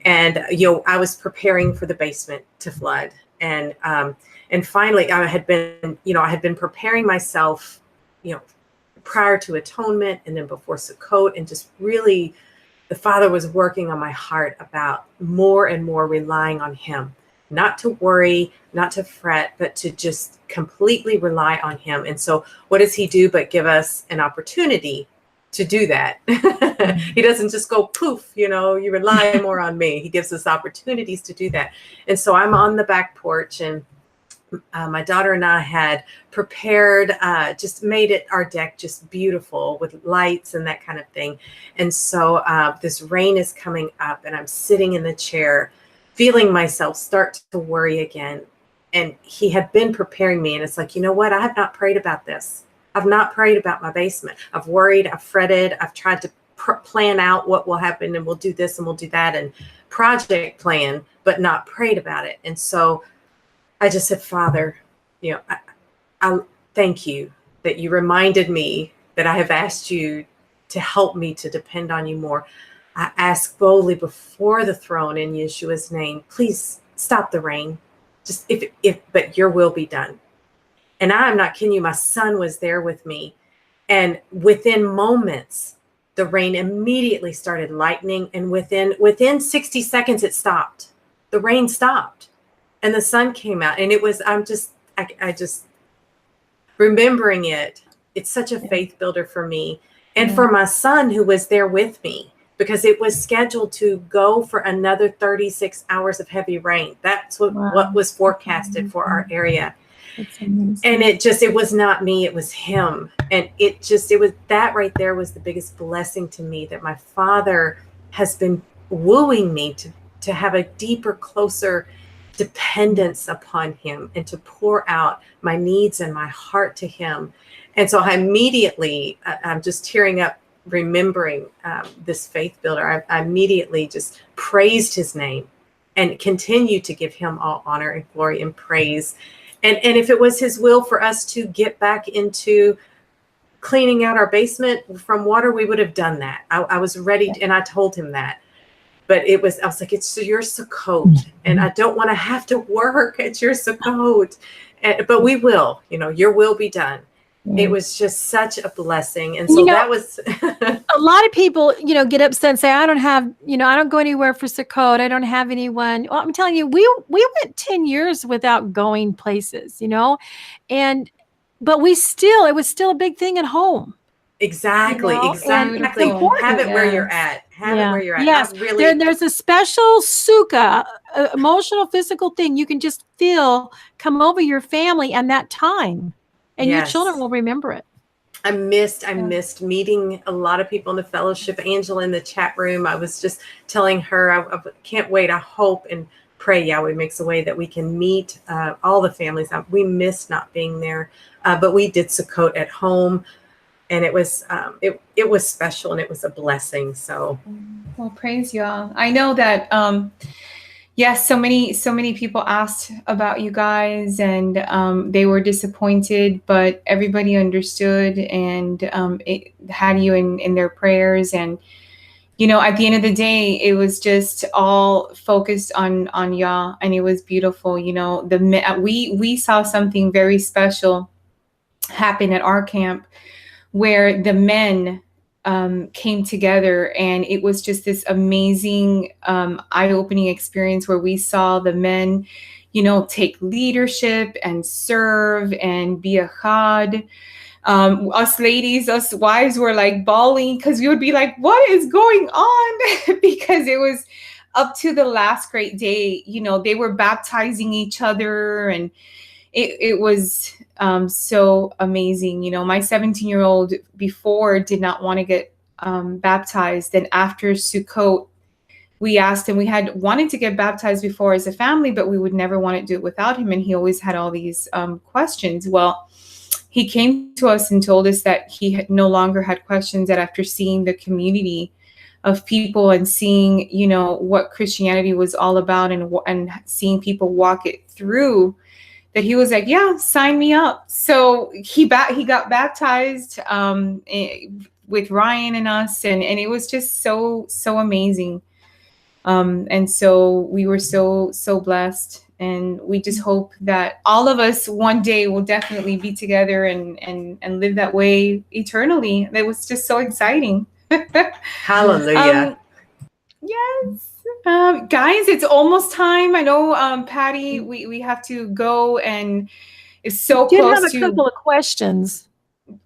And I was preparing for the basement to flood, and finally I had been preparing myself, prior to Atonement and then before Sukkot, and just really the Father was working on my heart about more and more relying on Him, not to worry, not to fret, but to just completely rely on Him. And so what does He do but give us an opportunity to do that? He doesn't just go poof, you rely more on me. He gives us opportunities to do that. And so I'm on the back porch, and my daughter and I had prepared, just made our deck just beautiful with lights and that kind of thing. And so this rain is coming up, and I'm sitting in the chair, feeling myself start to worry again. And He had been preparing me. And it's like, you know what? I have not prayed about this. I've not prayed about my basement. I've worried, I've fretted, I've tried to plan out what will happen, and we'll do this and we'll do that, and project plan, but not prayed about it. And so I just said, Father, I thank you that you reminded me that I have asked you to help me to depend on you more. I ask boldly before the throne in Yeshua's name, please stop the rain. Just but your will be done. And I'm not kidding you, my son was there with me. And within moments, the rain immediately started lightning. And within 60 seconds, it stopped. The rain stopped. And the sun came out. And I just remembering it. It's such a faith builder for me. And for my son, who was there with me, because it was scheduled to go for another 36 hours of heavy rain. That's what was forecasted for our area. And it was not me, it was him. And it was that right there was the biggest blessing to me, that my Father has been wooing me to have a deeper, closer dependence upon Him, and to pour out my needs and my heart to Him. And so I'm just tearing up remembering this faith builder. I immediately just praised His name and continued to give Him all honor and glory and praise. And if it was His will for us to get back into cleaning out our basement from water, we would have done that. I was ready, and I told Him that. But I was like, it's your Sukkot, and I don't want to have to work at your Sukkot. But we will, your will be done. It was just such a blessing. And so that was a lot of people, get upset and say, I don't go anywhere for Sukkot. I don't have anyone. Well, I'm telling you, we went 10 years without going places, but it was still a big thing at home. Exactly. And have it where you're at. Have it where you're at. Yes. There's a special sukkah, emotional, physical thing you can just feel come over your family and that time. And your children will remember it. I missed meeting a lot of people in the fellowship. Angela in the chat room, I was just telling her, I can't wait. I hope and pray Yahweh makes a way that we can meet all the families. We missed not being there, but we did Sukkot at home. And it was special, and it was a blessing. So, well, praise y'all. I know that, yes, so many people asked about you guys, and they were disappointed, but everybody understood and it had you in their prayers. And at the end of the day, it was just all focused on y'all, and it was beautiful. We saw something very special happen at our camp where the men came together, and it was just this amazing eye-opening experience where we saw the men take leadership and serve and be a chad. Us ladies, us wives were like bawling because we would be like, what is going on? Because it was up to the last great day, they were baptizing each other, and it was so amazing. My 17-year-old before did not want to get baptized. And after Sukkot, we asked him, we had wanted to get baptized before as a family, but we would never want to do it without him. And he always had all these questions. Well, he came to us and told us that he no longer had questions, that after seeing the community of people and seeing, what Christianity was all about, and seeing people walk it through, that he was like, yeah, sign me up. So he got baptized with Ryan and us, and it was just so amazing. And so we were so blessed, and we just hope that all of us one day will definitely be together and live that way eternally. That was just so exciting. Hallelujah. Yes. Guys, it's almost time. I know, Patty, we have to go, and it's so close to. We did have a couple of questions.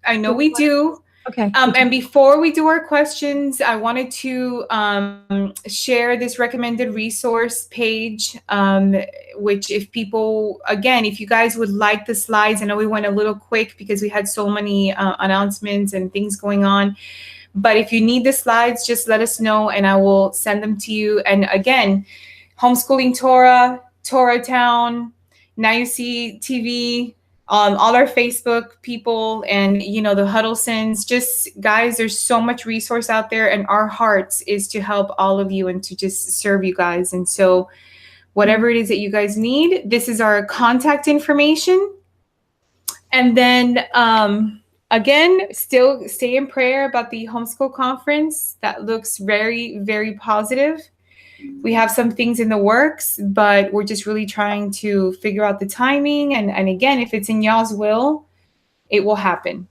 I know we do. Okay. And before we do our questions, I wanted to share this recommended resource page, which if people, again, if you guys would like the slides, I know we went a little quick because we had so many announcements and things going on. But if you need the slides, just let us know and I will send them to you. And again, Homeschooling Torah, Torah Town, Now You See TV, all our Facebook people, and the Huddlesons. Just guys, there's so much resource out there, and our hearts is to help all of you and to just serve you guys. And so whatever it is that you guys need, this is our contact information. And then again, still stay in prayer about the homeschool conference. That looks very, very positive. We have some things in the works, but we're just really trying to figure out the timing. And again, if it's in y'all's will, it will happen.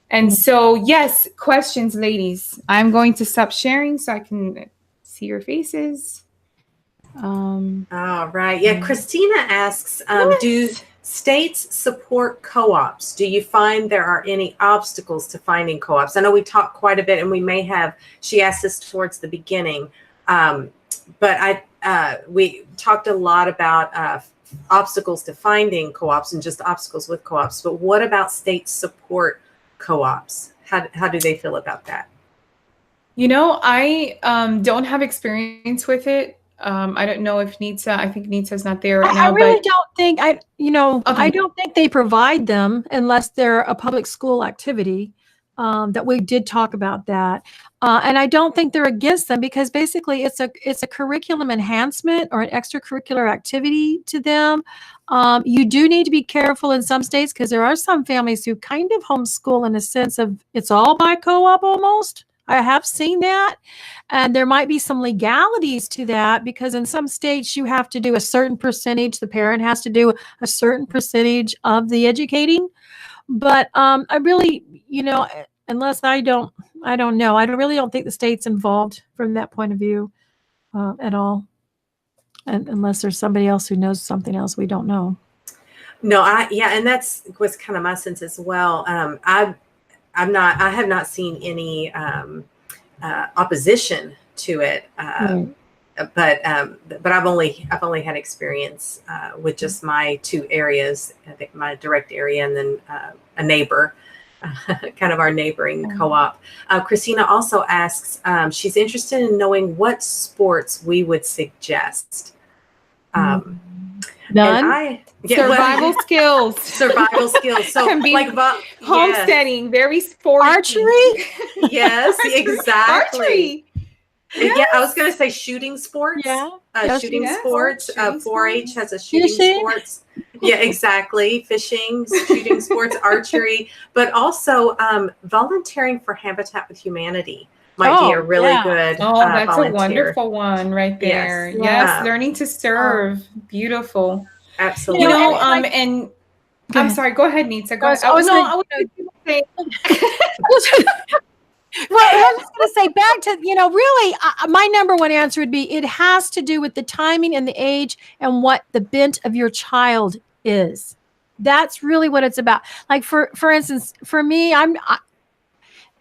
And so, yes, questions, ladies. I'm going to stop sharing so I can see your faces. All right. Yeah, Christina asks, do states support co-ops? Do you find there are any obstacles to finding co-ops? I know we talked quite a bit, and we may have, she asked this towards the beginning, but we talked a lot about obstacles to finding co-ops and just obstacles with co-ops. But what about states support co-ops? How do they feel about that? I don't have experience with it. I don't know if Nitza, I think Nitza's not there right now. I really don't think, okay. I don't think they provide them unless they're a public school activity. That we did talk about that. And I don't think they're against them because basically it's a curriculum enhancement or an extracurricular activity to them. You do need to be careful in some states because there are some families who kind of homeschool in a sense of it's all by co-op almost. I have seen that. And there might be some legalities to that because in some states you have to do a certain percentage. The parent has to do a certain percentage of the educating. But I really, unless I don't know. I really don't think the state's involved from that point of view at all. And unless there's somebody else who knows something else we don't know. No, and that's was kind of my sense as well. I have not seen any opposition to it. But I've only had experience with just my two areas. I think my direct area and then a neighbor, kind of our neighboring co-op. Christina also asks, she's interested in knowing what sports we would suggest. None. Survival skills. Survival skills. So like homesteading, very sporty. Archery? Yes, exactly. Archery. Yes. Yeah, I was going to say shooting sports. Yeah. Shooting sports. 4-H has a shooting sports. Yeah, exactly. Fishing, shooting sports, archery, but also volunteering for Habitat with Humanity. might be a really good that's volunteer. a wonderful one right there. Yes, learning to serve. Beautiful. Absolutely. You know, and I'm sorry, go ahead, Nitza. Go ahead. I was going to say. Well, I was going to say back to, really, my number one answer would be it has to do with the timing and the age and what the bent of your child is. That's really what it's about. Like for instance, for me,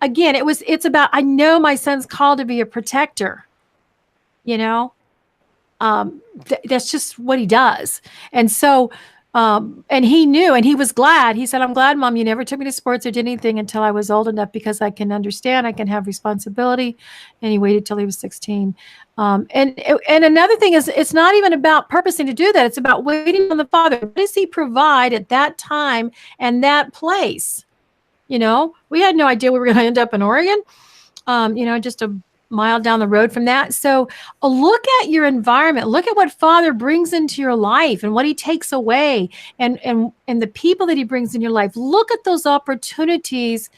it's about, I know my son's called to be a protector, that's just what he does. And so, and he knew, and he was glad. He said, "I'm glad, Mom, you never took me to sports or did anything until I was old enough because I can understand, I can have responsibility." And he waited till he was 16. And another thing is, it's not even about purposing to do that. It's about waiting on the Father. What does He provide at that time and that place? We had no idea we were going to end up in Oregon. Just a mile down the road from that. So look at your environment, look at what Father brings into your life and what He takes away and the people that He brings in your life. Look at those opportunities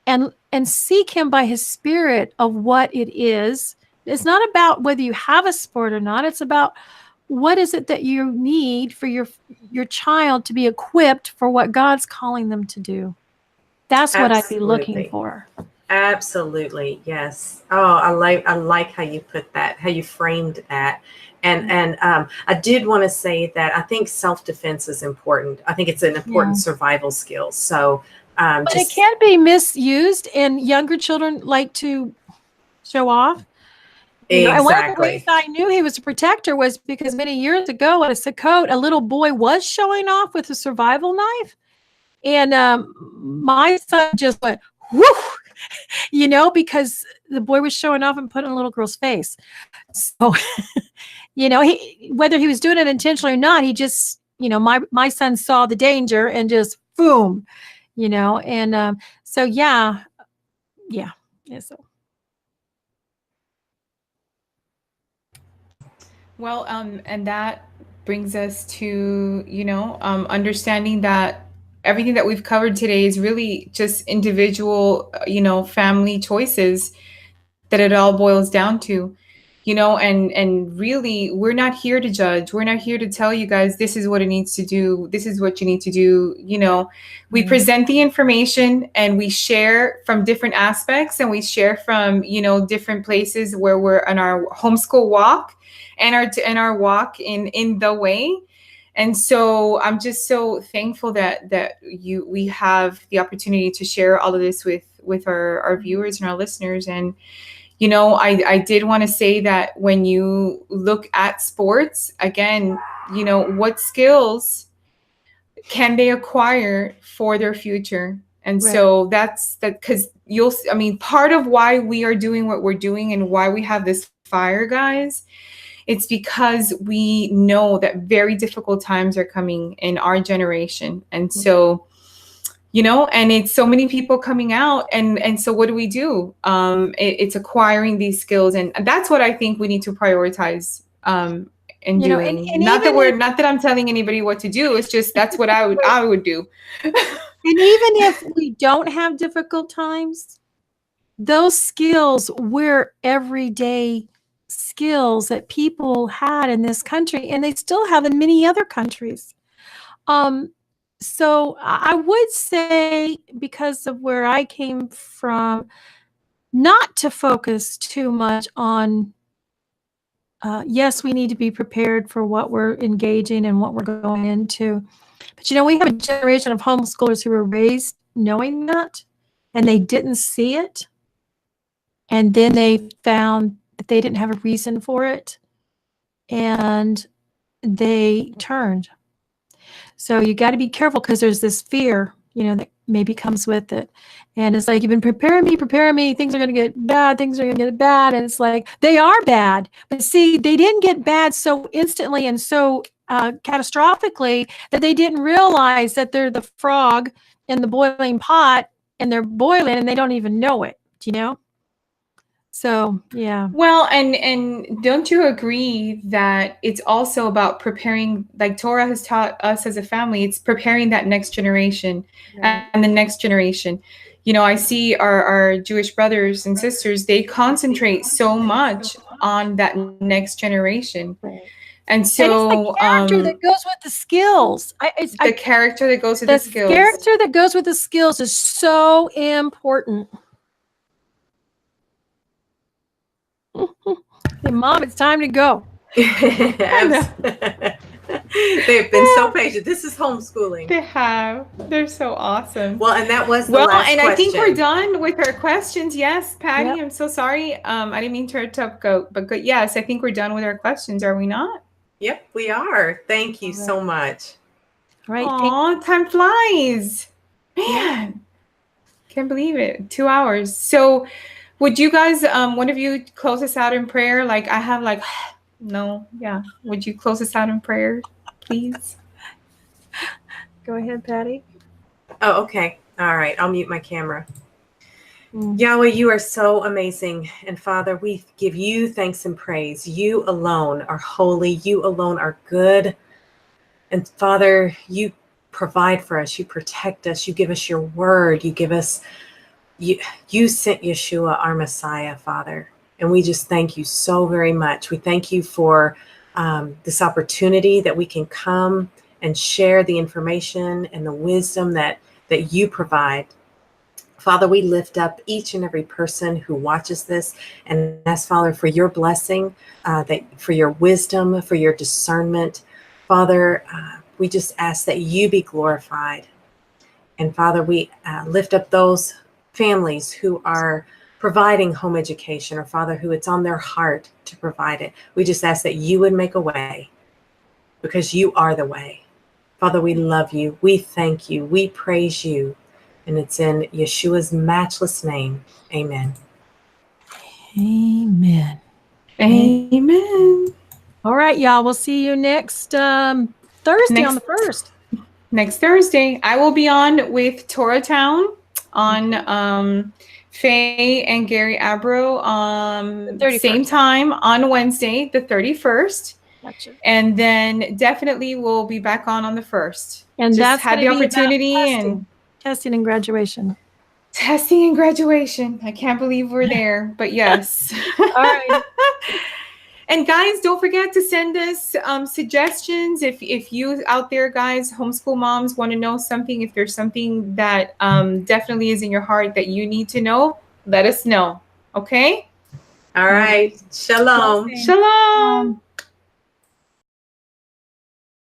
and seek Him by His Spirit of what it is. It's not about whether you have a sport or not. It's about what is it that you need for your child to be equipped for what God's calling them to do. That's what I'd be looking for. Absolutely. Yes. Oh, I like how you put that, how you framed that. And I did want to say that I think self-defense is important. I think it's an important survival skill. So, but it can be misused, and younger children like to show off. And one of the ways I knew he was a protector was because many years ago at a Sukkot, a little boy was showing off with a survival knife. And my son just went, whoo, because the boy was showing off and putting in a little girl's face. So, whether he was doing it intentionally or not, he just, my son saw the danger and just boom, and so, yeah. So. Well, and that brings us to, understanding that everything that we've covered today is really just individual, family choices that it all boils down to, and really we're not here to judge. We're not here to tell you guys, this is what it needs to do. This is what you need to do. We present the information and we share from different aspects and we share from, different places where we're on our homeschool walk and our walk in the way. And so I'm just so thankful that we have the opportunity to share all of this with our viewers and our listeners. And, I did want to say that when you look at sports, again, what skills can they acquire for their future? And so that's that, because part of why we are doing what we're doing and why we have this fire, guys, it's because we know that very difficult times are coming in our generation. And so, and it's so many people coming out. And so what do? It's acquiring these skills. And that's what I think we need to prioritize in doing. And not that I'm telling anybody what to do. It's just that's what I would do. And even if we don't have difficult times, those skills we're everyday skills that people had in this country, and they still have in many other countries. So I would say, because of where I came from, not to focus too much on, yes, we need to be prepared for what we're engaging and what we're going into. But, we have a generation of homeschoolers who were raised knowing that, and they didn't see it. And then they found that they didn't have a reason for it, and they turned. So you got to be careful, because there's this fear, that maybe comes with it. And it's like, you've been preparing me, things are going to get bad, And it's like, they are bad. But see, they didn't get bad so instantly and so catastrophically that they didn't realize that they're the frog in the boiling pot and they're boiling and they don't even know it, So, yeah. Well, and don't you agree that it's also about preparing, like Torah has taught us as a family, it's preparing that next generation and the next generation. You know, I see our Jewish brothers and sisters, they concentrate so much on that next generation. And so and it's the character that goes with the skills. The character that goes with the skills. The character that goes with the skills is so important. Hey, Mom, it's time to go. They've been so patient. This is homeschooling. They have. They're so awesome. Well, and that was the last question. I think we're done with our questions. Yes, Patty, yep. I'm so sorry. I didn't mean to interrupt, but yes, I think we're done with our questions. Are we not? Yep, we are. Thank you so much. All right. Aw, time flies. Man, can't believe it. 2 hours. So would you guys, one of you close us out in prayer? Like I have like, no, yeah. Would you close us out in prayer, please? Go ahead, Patty. Oh, okay. All right. I'll mute my camera. Yahweh, you are so amazing. And Father, we give you thanks and praise. You alone are holy. You alone are good. And Father, you provide for us. You protect us. You give us your word. You give us, you sent Yeshua, our Messiah, Father. And we just thank you so very much. We thank you for this opportunity that we can come and share the information and the wisdom that you provide. Father, we lift up each and every person who watches this and ask, Father, for your blessing, for your wisdom, for your discernment. Father, we just ask that you be glorified. And Father, we lift up those families who are providing home education, or Father, who it's on their heart to provide it. We just ask that you would make a way, because you are the way. Father, we love you. We thank you. We praise you. And it's in Yeshua's matchless name. Amen. Amen. Amen. All right, y'all. We'll see you next Thursday on the 1st. Next Thursday. I will be on with Torah Town on Faye and Gary Abro same time on Wednesday, the 31st. Gotcha. And then definitely we'll be back on the 1st. And just that's had the opportunity and testing and graduation. Testing and graduation. I can't believe we're there, but yes. All right. And guys, don't forget to send us suggestions. If you out there, guys, homeschool moms, want to know something, if there's something that definitely is in your heart that you need to know, let us know. Okay? All right. Shalom. Shalom.